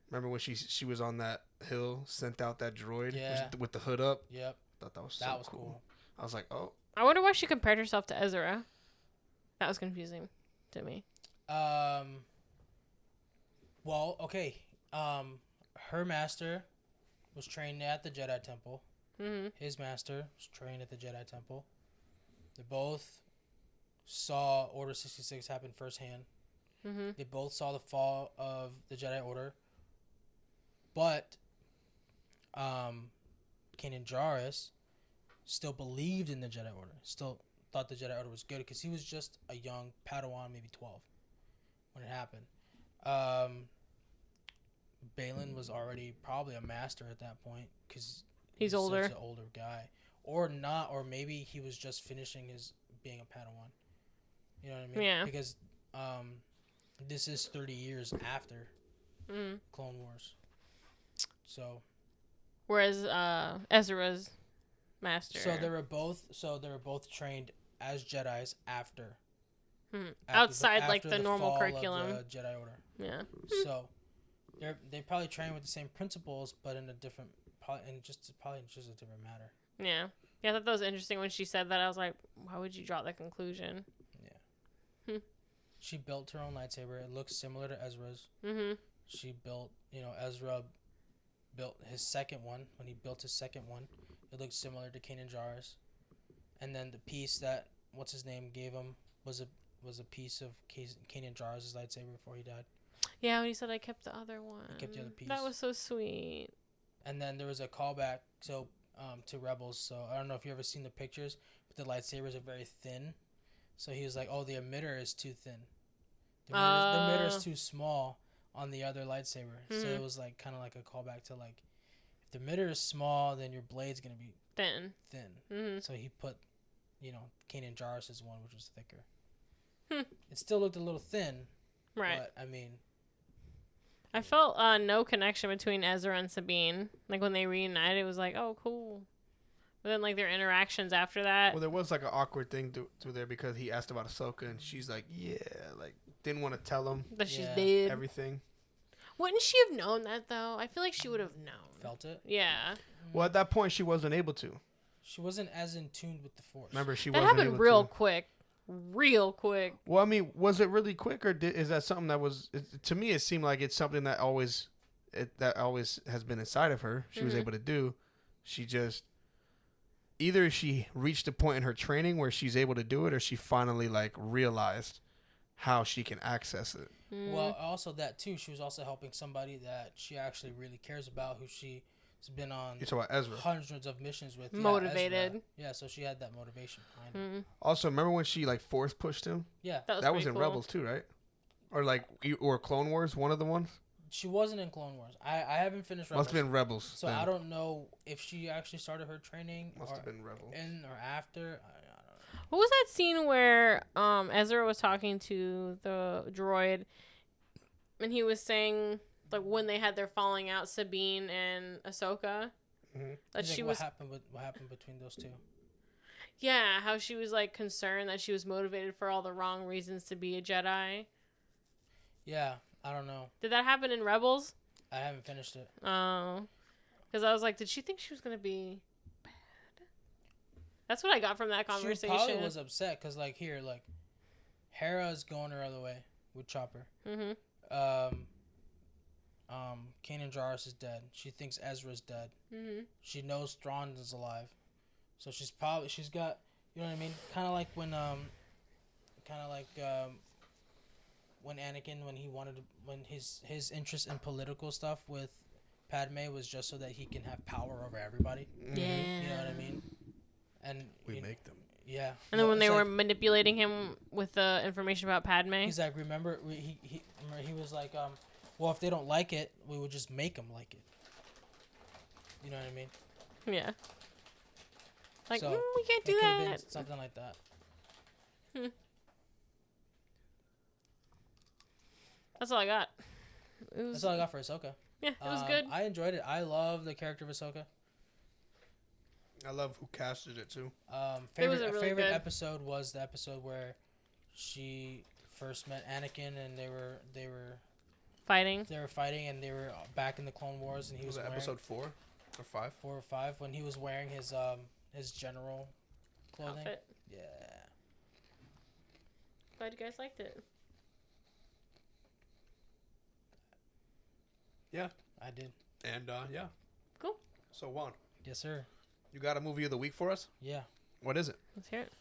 Remember when she was on that hill, sent out that droid Yeah. with the hood up? Yep. Thought that was That so was cool. I was like, oh, I wonder why she compared herself to Ezra. That was confusing to me. Well, okay. Her master was trained at the Jedi Temple. Mm-hmm. His master was trained at the Jedi Temple. They both saw Order 66 happen firsthand. Mm-hmm. They both saw the fall of the Jedi Order. But Kanan Jarrus still believed in the Jedi Order. Still thought the Jedi Order was good because he was just a young Padawan, maybe 12, when it happened. Balin was already probably a master at that point because He's older. such an older guy, or not, or maybe he was just finishing his being a Padawan. You know what I mean? Yeah. Because this is 30 years after Mm-hmm. Clone Wars. So Whereas Ezra's master. so they were both trained as Jedis after. Outside like the after normal fall curriculum. of the Jedi Order. Yeah. So they probably train with the same principles, but in a different, probably just a different matter. Yeah. Yeah, I thought that was interesting when she said that. I was like, why would you draw that conclusion? Yeah. She built her own lightsaber. It looks similar to Ezra's. Mhm. She built, Ezra built his second one. When he built his second one, it looked similar to Kanan Jarrus. And then the piece that what's his name gave him was a piece of Kanan Jarrus' lightsaber before he died. Yeah, when he said I kept the other one. I kept the other piece. That was so sweet. And then there was a callback to Rebels. So I don't know if you ever seen the pictures, but the lightsabers are very thin. So he was like, "Oh, the emitter is too thin. The emitter is too small on the other lightsaber." So it was like kind of like a callback to like, if the emitter is small, then your blade's gonna be Thin. thin. So he put, Kanan Jarrus' one, which was thicker. It still looked a little thin, Right. but I mean, I felt no connection between Ezra and Sabine. Like when they reunited, it was like, oh, cool. But then like their interactions after that. Well, there was like an awkward thing through there because he asked about Ahsoka and she's like, yeah, like didn't want to tell him that she's dead. everything. Wouldn't she have known that though? I feel like she would have known. felt it. Yeah. Well, at that point, she wasn't able to. She wasn't as in tune with the Force. Remember, she That wasn't happened able real to. quick. Real quick. Well, I mean, was it really quick, or is that something that was? To me, it seemed like it's something that always has been inside of her. She was able to do. She just either she reached a point in her training where she's able to do it, or she finally like realized how she can access it. Well, also that too. She was also helping somebody that she actually really cares about, who she's been on You talk about Ezra. hundreds of missions with. Motivated. Ezra. Yeah, so she had that motivation behind it. Also, remember when she like force pushed him? Yeah, That was pretty in cool. Rebels too, right? Or like or Clone Wars, one of the ones. she wasn't in Clone Wars. I haven't finished Rebels. Must have been Rebels. So then. I don't know if she actually started her training Must or have been Rebels. in or after. I don't know. What was that scene where Ezra was talking to the droid and he was saying like when they had their falling out, Sabine and Ahsoka, that He's she like, was what happened between those two? yeah, how she was like concerned that she was motivated for all the wrong reasons to be a Jedi. Yeah, I don't know. Did that happen in Rebels? I haven't finished it. Oh, because I was like, did she think she was gonna be bad? That's what I got from that conversation. She probably was upset because Hera's going her other way with Chopper. Kanan Jarrus is dead. She thinks Ezra's dead. She knows Thrawn is alive, so she's got, you know what I mean. Kind of like when Anakin, when his interest in political stuff with Padme was just so that he can have power over everybody. Yeah. You know what I mean? And We make them. Yeah. And then when they it's were like, manipulating him with the information about Padme. he's like, remember he was like, well, if they don't like it, we would just make them like it. You know what I mean? Yeah. Like, So, we can't do it could've been that. something like that. That's all I got. That's all I got for Ahsoka. Yeah, it was good. I enjoyed it. I love the character of Ahsoka. I love who casted it too. was a really favorite good- episode was the episode where she first met Anakin and they were Fighting. fighting and they were back in the Clone Wars and he was Was it wearing episode 4 or 5? 4 or 5 when he was wearing his general clothing. Outfit. Yeah. Glad you guys liked it. Yeah. I did. And yeah. Cool. So Juan, Yes, sir. you got a movie of the week for us? Yeah. What is it? Let's hear it.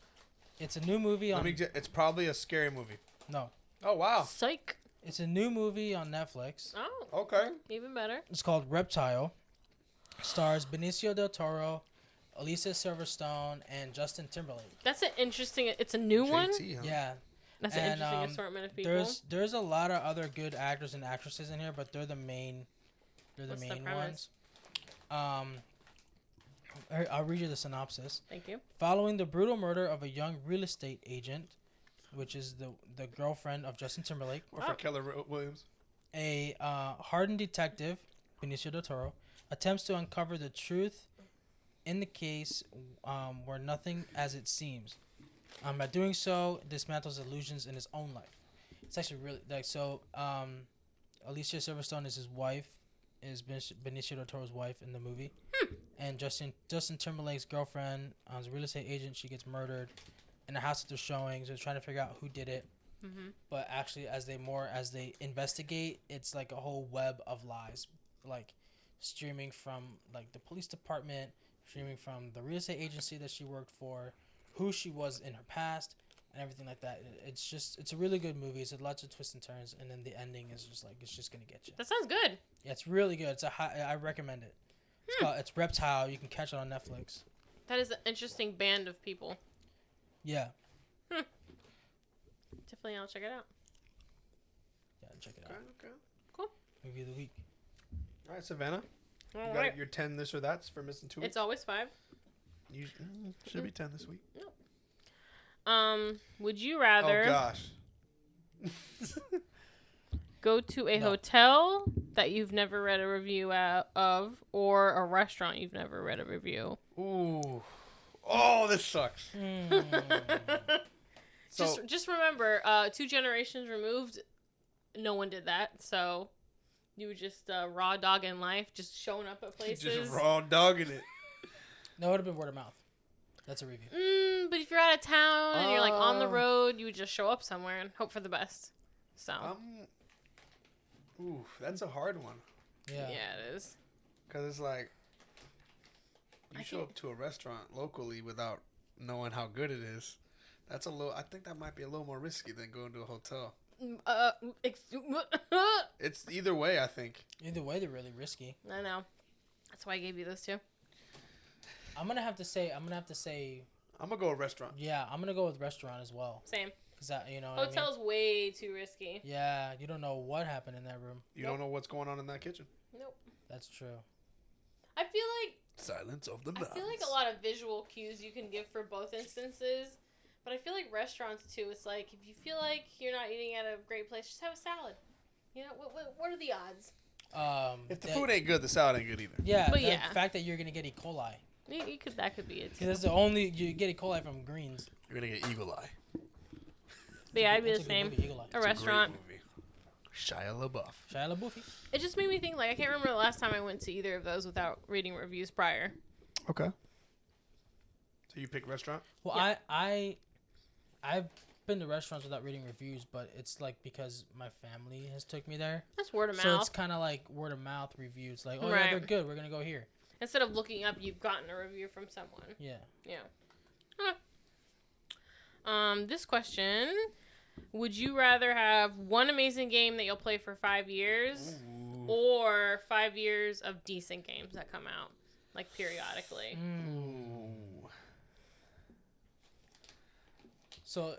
It's a new movie on It's probably a scary movie. No. Oh wow. Psych. It's a new movie on Netflix. Oh, Okay. even better. It's called Reptile. Stars Benicio del Toro, Alicia Silverstone, and Justin Timberlake. That's an interesting. It's a new one. JT, huh? Yeah. That's an And, interesting assortment of people. There's a lot of other good actors and actresses in here, but they're the main What's the ones. premise? I'll read you the synopsis. Thank you. Following the brutal murder of a young real estate agent, which is the girlfriend of Justin Timberlake, Or for Keller Williams. a hardened detective, Benicio del Toro, attempts to uncover the truth in the case where nothing as it seems. By doing so, dismantles illusions in his own life. It's actually really like so. Alicia Silverstone is his wife, is Benicio del Toro's wife in the movie, and Justin Timberlake's girlfriend is a real estate agent. She gets murdered in the house that they're showing, so they're trying to figure out who did it. But actually, as they investigate, it's like a whole web of lies, like streaming from like the police department, streaming from the real estate agency that she worked for, who she was in her past, and everything like that. It's a really good movie. It's lots of twists and turns, and then the ending is just like it's just gonna get you. That sounds good. Yeah, it's really good. I recommend it. It's Reptile. You can catch it on Netflix. That is an interesting band of people. Yeah. Definitely, I'll check it out. Yeah, check it out. Okay. Cool. Movie of the week. All right, Savannah. All You got your 10 this or that's for missing 2 weeks? It's always 5. You should be 10 this week. Would you rather Oh, gosh. go to a hotel that you've never read a review of, or a restaurant you've never read a review? Ooh. Oh, this sucks. So, Just remember, 2 generations removed, no one did that. So you were just raw dog in life, just showing up at places. just raw dogging it. No, it would have been word of mouth. That's a review. But if you're out of town and you're like on the road, you would just show up somewhere and hope for the best. So. Ooh, that's a hard one. Yeah. Yeah, it is. Because it's like, you show up to a restaurant locally without knowing how good it is. That's a little. I think that might be a little more risky than going to a hotel. It's either way. I think. Either way, they're really risky. I know. That's why I gave you those 2. I'm gonna have to say. I'm gonna go with restaurant. Yeah, I'm gonna go with restaurant as well. Same. Cause that, you know. Hotel's way too risky. Yeah, you don't know what happened in that room. You don't know what's going on in that kitchen. Nope. That's true. I feel like. Silence of the nuts. I feel like a lot of visual cues you can give for both instances. But I feel like restaurants, too, it's like, if you feel like you're not eating at a great place, just have a salad. You know, what are the odds? If the food ain't good, the salad ain't good either. Yeah, but the fact that you're going to get E. coli. That could be it, too. Because that's the only... You get E. coli from greens. You're going to get eagle eye. But yeah, I'd be That's the a good same. movie, Eagle Eye. A It's restaurant. great movie. Shia LaBeouf. Shia LaBeouf. It just made me think, like, I can't remember the last time I went to either of those without reading reviews prior. Okay. So you pick restaurant? Well, Yeah. I've been to restaurants without reading reviews, but it's like because my family has took me there. That's word of So mouth. it's kind of like word of mouth reviews. Like, oh yeah, Right. they're good. We're gonna go here. Instead of looking up, you've gotten a review from someone. Yeah. Yeah. This question: would you rather have one amazing game that you'll play for 5 years, or 5 years of decent games that come out, like periodically? So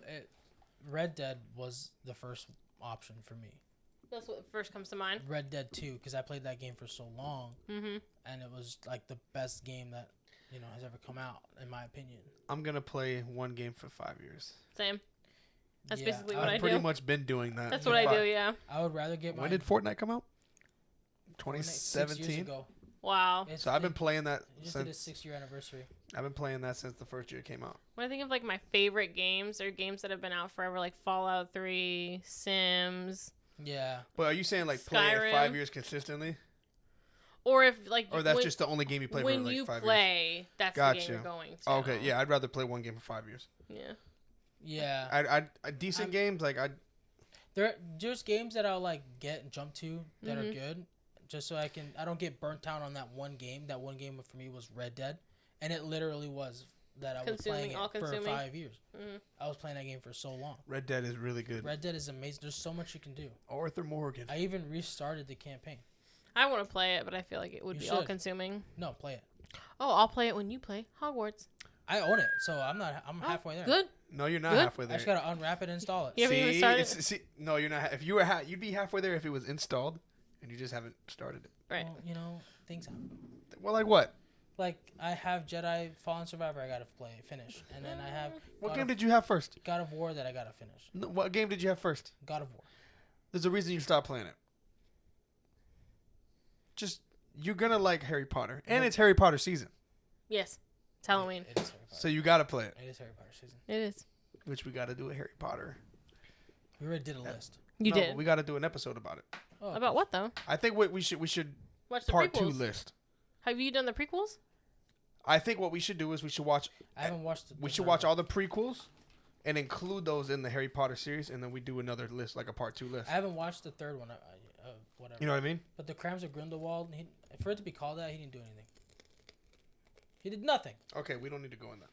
Red Dead was the first option for me. That's what first comes to mind. Red Dead 2, because I played that game for so long, Mm-hmm. and it was like the best game that has ever come out, in my opinion. I'm going to play one game for 5 years. Same. That's Yeah, basically what I I've do. pretty much been doing that. That's for what I five- do. Yeah. I would rather get When did Fortnite come out? 2017. ago. Wow. It's- So I've been playing that it just did its since 6-year anniversary. I've been playing that since the first year it came out. When I think of like my favorite games, or games that have been out forever, like Fallout 3, Sims, Yeah. But are you saying like play it Skyrim. 5 years consistently, or if like or that's when, just the only game you play for when like you 5 years? play, that's the Gotcha. game you're going to. Oh, okay, yeah, I'd rather play one game for 5 years. Yeah. Yeah. I decent games like There's games that I'll like get and jump to that are Mhm. good, just so I don't get burnt out on that one game. That one game for me was Red Dead, and it literally was that I was playing it for all-consuming. 5 years. Mhm. I was playing that game for so long. Red Dead is really good. Red Dead is amazing. There's so much you can do. Arthur Morgan. I even restarted the campaign. I want to play it, but I feel like it would You be should. all consuming. No, play it. Oh, I'll play it when you play Hogwarts. I own it, so I'm halfway there. Good. No, you're not Good. halfway I there. just gotta unwrap it and install it. You haven't even started? No, you're not. If you were, you'd be halfway there if it was installed, and you just haven't started it. Right. Well, things happen. Well, like what? Like I have Jedi Fallen Survivor I gotta finish, and then I have What game did you have first? God of War that I gotta finish. No, what game did you have first? God of War. There's a reason you stopped playing it. Just you're gonna like Harry Potter, and it's Harry Potter season, Yes. It's Halloween. It is Harry Potter. so you gotta play it. It is Harry Potter season. It is. Which we gotta do a Harry Potter. We already did a list. You No, did. but we gotta do an episode about it. Oh, About what though? I think we should Watch the part prequels. 2 list. Have you done the prequels? I think what we should do is we should watch I haven't watched. all the prequels, and include those in the Harry Potter series, and then we do another list, like a part 2 list. I haven't watched the third one. Whatever. You know what I mean? But the Crimes of Grindelwald, for it to be called that, he didn't do anything. He did nothing. Okay, we don't need to go in that.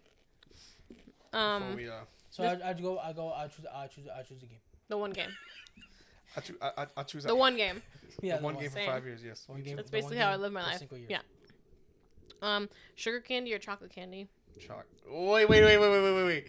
Um. We, So I choose the game. The one game. I choose The one game. Yeah, the one game for Same. 5 years. Yes. One game. That's the one basically how I game live my for life. 5 years. Yeah. Sugar candy or chocolate candy? Wait.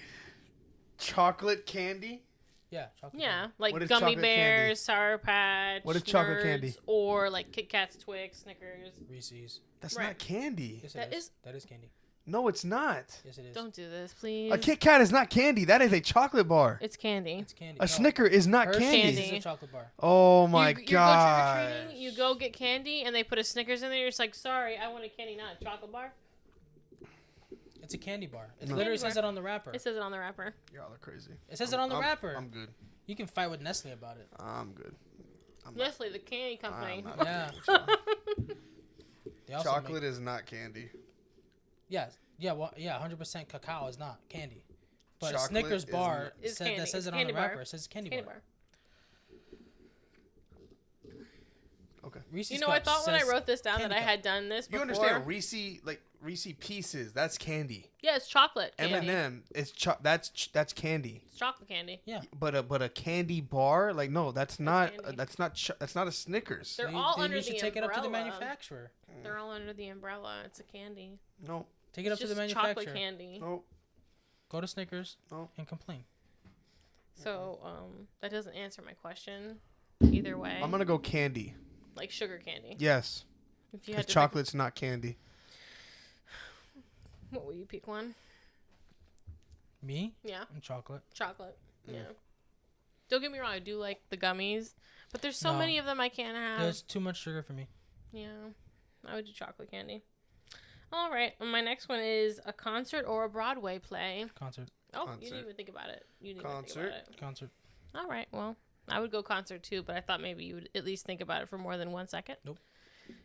Chocolate candy? Yeah, chocolate. Yeah, Candy. like What is gummy chocolate candy? bears, Sour Patch. What is chocolate Nerds, candy? Or like Kit Kats, Twix, Snickers. Reese's. That's Right. not candy. Yes, That is- That is candy. No, it's not. Yes, it is. Don't do this, please. A Kit Kat is not candy. That is a chocolate bar. It's candy. It's candy. A Snicker is not Hershey's candy. is a chocolate bar. Oh my you go god. trick-or-treating, you go get candy, and they put a Snickers in there. You're just like, sorry, I want a candy, not a chocolate bar. It's a candy bar. It No. literally Candy says bar. it on the wrapper. It says it on the wrapper. Y'all are crazy. It says it on the wrapper. I'm good. You can fight with Nestle about it. I'm good. I'm not- Nestle, the candy company. I'm not Yeah. They also Chocolate make, is not candy. yeah, 100% cacao is not candy. But a Chocolate Snickers is bar not- Is that candy. says It's it on candy the bar. wrapper. It says candy, Candy bar. bar. Okay. Reese's You know, I Cups thought when I says wrote this down that candy I cup. had done this You before. understand Reese Pieces? That's candy. Yeah, it's chocolate candy. M&M, that's candy. It's chocolate candy. Yeah. But a candy bar, like no, that's not candy. that's not a Snickers. They're They- all they under should the take it up to the umbrella. manufacturer. They're all under the umbrella. It's a candy. No, Take it up It's to the just chocolate manufacturer. candy. no. Go to Snickers No. and complain. So, that doesn't answer my question. Either way, I'm gonna go candy. like sugar candy. Yes, If you because had to chocolate's not candy. pick, what will you pick one? Me? Yeah, And chocolate. chocolate. Mm. Yeah. Don't get me wrong. I do like the gummies, but there's so No. many of them I can't have. There's too much sugar for me. Yeah, I would do chocolate candy. All right. My next one is a concert or a Broadway play. Concert. Oh, you Concert. didn't even think about it. You didn't even Concert. think about it. Concert. All right. Well, I would go concert too, but I thought maybe you would at least think about it for more than 1 second. Nope.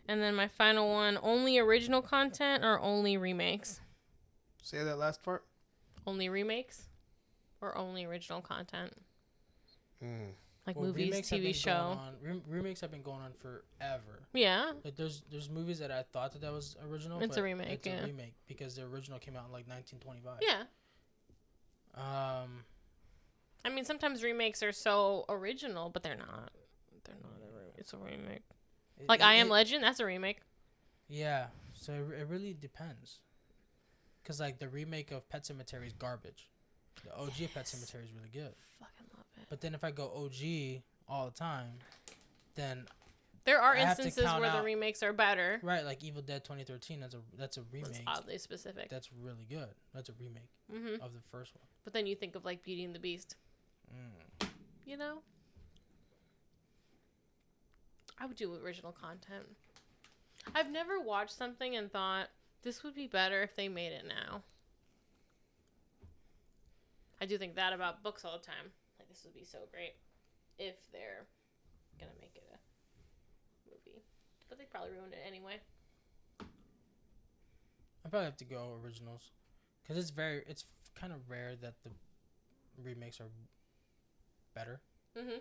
And then my final one: only original content or only remakes? Say that last part. Only remakes or only original content? Mm. Like Well, movies, remakes have TV been show. going on- remakes have been going on forever. Yeah. Like there's movies that I thought that was original. It's but a remake, It's yeah. a remake because the original came out in like 1925. Yeah. Um. I mean, sometimes remakes are so original, but they're not. They're not. It's a remake. Like I Am Legend, that's a remake. Yeah. So it really depends. Cause like the remake of Pet Sematary is garbage. The OG of Pet Sematary is really good. Fucking love it. But then if I go OG all the time, then There are I have to instances count where the out- remakes are better. right, like Evil Dead 2013, that's a It's remake. oddly specific. That's really good. That's a remake Mm-hmm. of the first one. But then you think of like Beauty and the Beast. Mm. You know? I would do original content. I've never watched something and thought, this would be better if they made it now. I do think that about books all the time. Like, this would be so great if they're gonna make it a movie. But they probably ruined it anyway. I probably have to go originals, cause it's kind of rare that the remakes are better. Mm-hmm.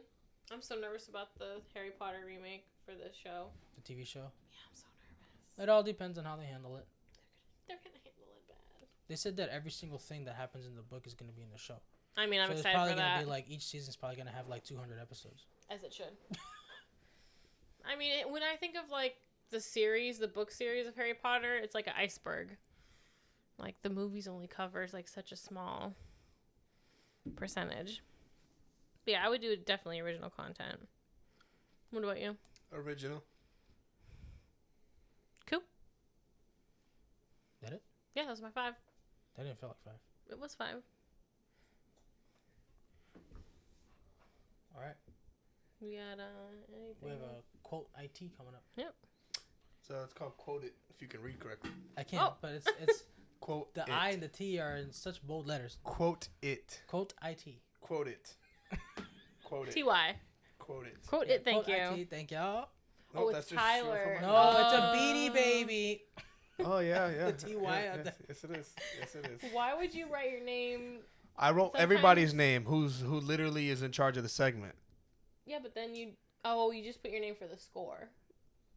I'm so nervous about the Harry Potter remake for this show. The TV show. Yeah, I'm so nervous. It all depends on how they handle it. They're gonna handle it bad. They said that every single thing that happens in the book is gonna be in the show. I mean, I'm so it's excited probably for gonna that. be like each season's probably gonna have like 200 episodes. As it should. I mean, when I think of like the book series of Harry Potter, it's like an iceberg. Like the movies only covers like such a small percentage. But yeah, I would do definitely original content. What about you? Original. Cool. Did it? Yeah, that was my 5. That didn't feel like 5. It was 5. All right. We got anything? We have a quote IT coming up. So it's called quote it if you can read correctly. I can't, Oh. but it's Quote the it. I and the T are in such bold letters. Quote it. Quote IT. Quote it. Quote it. TY. Quote it. Quote it, thank Quote you. IT, thank y'all. Oh, it's that's just short Tyler. for No, my- it's a beanie baby. Oh yeah, yeah. The TY Yeah, at yes, yes, it is. Yes, it is. Why would you write your name I wrote Sometimes- everybody's name who literally is in charge of the segment. Yeah, but then you just put your name for the score.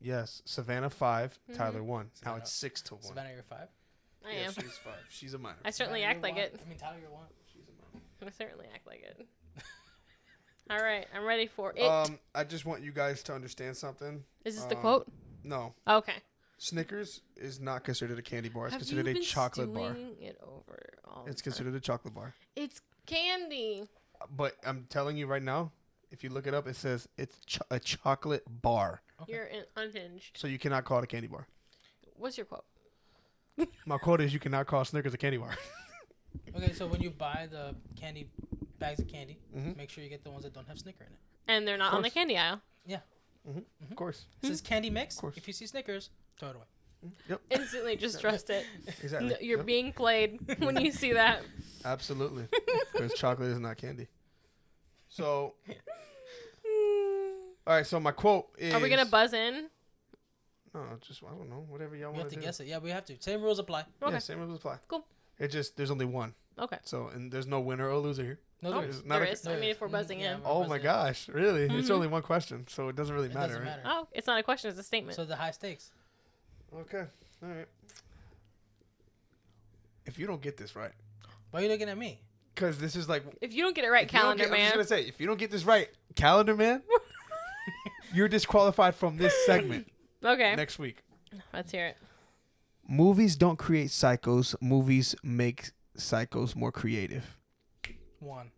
Yes, Savannah 5, Tyler 1. Now Savannah- it's 6-1. Savannah, you're 5. I Yeah, am. she's 5. She's a minor. I certainly Savannah, act you're like one. it. I mean, Tyler, you're 1. She's a minor. I certainly act like it. All right, I'm ready for it. I just want you guys to understand something. Is this the quote? No. Okay. Snickers is not considered a candy bar. It's Have considered you a been chocolate bar. stewing it over all It's the time? considered a chocolate bar. It's candy. But I'm telling you right now, if you look it up, it says it's a chocolate bar. Okay. You're unhinged. So you cannot call it a candy bar. What's your quote? My quote is you cannot call Snickers a candy bar. Okay, so when you buy the candy bags of candy, Mhm. make sure you get the ones that don't have Snicker in it. And they're not on the course. candy aisle. Of course. It says candy mix. Of course. If you see Snickers, throw it away. Yep. Instantly just trust it. Exactly. No, you're Yep. being played when you see that. Absolutely. Because chocolate is not candy. So, all right. So my quote is. Are we going to buzz in? No, just I don't know. Whatever y'all We want have to do. guess it. Yeah, we have to. Same rules apply. Okay. Yeah, same rules apply. Cool. It just there's only one. Okay. So and there's no winner or loser here. No, Oh, there is. not there a- is. I mean, if we're buzzing Yeah, in. we're Oh buzzing my in. gosh, really? It's Mhm. only one question, so it doesn't really It matter, doesn't right? matter. Oh, it's not a question. It's a statement. So the high stakes. Okay. All right. If you don't get this right, Why are you looking at me? because this is like if you don't get it right, if you don't calendar get- I'm just man. gonna say, if you don't get this right, calendar man, you're disqualified from this segment Okay. next week. Let's hear it. Movies don't create psychos. Movies make psychos more creative. 1.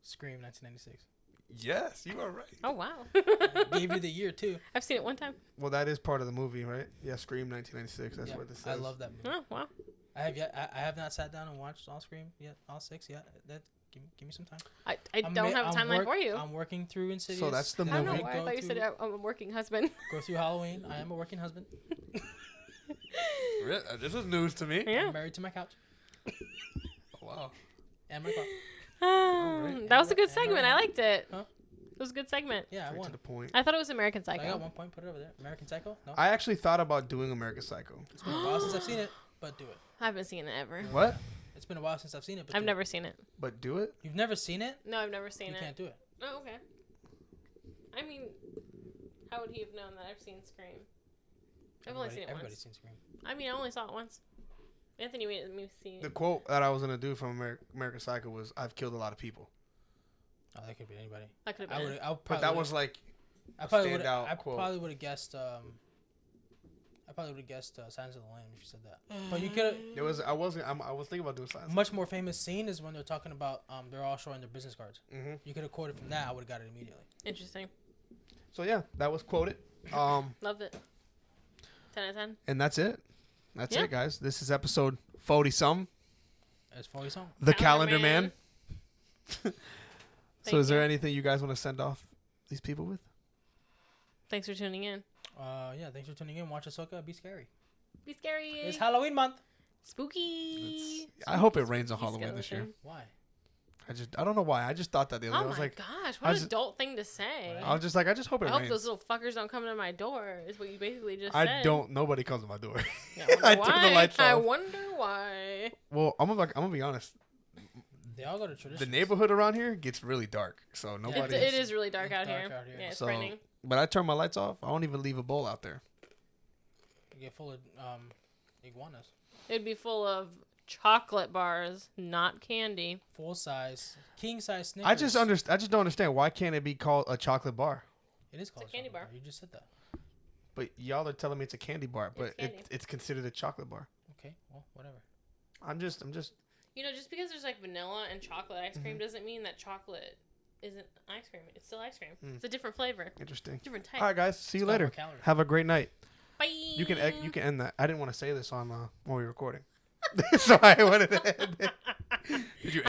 Scream 1996. Yes, you are right. Oh, wow. Gave you the year too. I've seen it one time. Well, that is part of the movie, right? Yeah, Scream 1996. That's Yeah, what this says. I love that movie. Oh, wow. I have not sat down and watched all Scream yet, all 6 yet. That give me some time. I I'm don't ma- have a I'm timeline work- for you. I'm working through Insidious. So that's the I don't know movie. why. I thought you said I'm a working husband. Go through Halloween. I am a working husband. This is news to me. Yeah. I'm married to my couch Wow. and my car. right. That was a good And segment. I liked it. Huh? It was a good segment. Yeah, I Straight won. to the point. I thought it was American I got Psycho. 1 point. Put it over there. American Psycho. No, I actually thought about doing American Psycho. it's been a while since I've seen it, but do it. I haven't seen it ever. What? It's been a while since I've seen it. But I've do never seen it. But do it? You've never seen it? No, I've never seen You it. can't do it. Oh, okay. I mean, how would he have known that I've seen Scream? I've only seen it Everybody's once. seen Scream. I mean, I only saw it once. Anthony made me see The it. quote that I was gonna do from American Psycho was, "I've killed a lot of people," Oh, that could be anybody. That could I have would. been. I would but that was like, I probably would. standout I quote. probably would have guessed. I probably would have guessed Silence of the Lambs if you said that. But you could. it was. I was thinking about doing science. Much more famous scene is when they're talking about. They're all showing their business cards. Mm-hmm. You could have quoted from that. I would have got it immediately. Interesting. So yeah, that was quoted. Loved it. 10 out of 10. And that's it. That's Yeah. it, guys. This is episode 40-some. As far as song. The Calendar Calendar Man. Man. So Thank is there you. anything you guys want to send off these people with? Thanks for tuning in. Yeah. Thanks for tuning in. Watch Ahsoka. Be scary. Be scary. It's Halloween month. Spooky. I hope it rains on Spooky Halloween this year. skeleton. Why? I don't know why. I just thought that the other day. Oh I was my like, gosh, I what an just- adult thing to say. Right. I was just like, I just hope it I hope rains. those little fuckers don't come to my door. Is what you basically just I said. don't. Nobody comes to my door. Yeah, I wonder I took the why. lights I off. wonder why. Well, I'm gonna be honest. They all go to tradition. The neighborhood around here gets really dark, so It, nobody. it is really dark It's out dark here. out here. Yeah, it's So- raining. But I turn my lights off. I don't even leave a bowl out there. You get full of iguanas. It'd be full of chocolate bars, not candy. Full size, king size Snickers. I just don't understand why can't it be called a chocolate bar? It is called a candy chocolate bar. You just said that. But y'all are telling me it's a candy bar, but It's candy. it's considered a chocolate bar. Okay. Well, whatever. I'm just. You know, just because there's like vanilla and chocolate ice Mm-hmm. cream doesn't mean that chocolate isn't ice cream. It's still ice cream. Mm. It's a different flavor, Interesting. different type. All right, guys. See you It's got more later. calories. Have a great night. Bye. You can end that. I didn't want to say this on when we were recording, so I wanted to end it. Did you?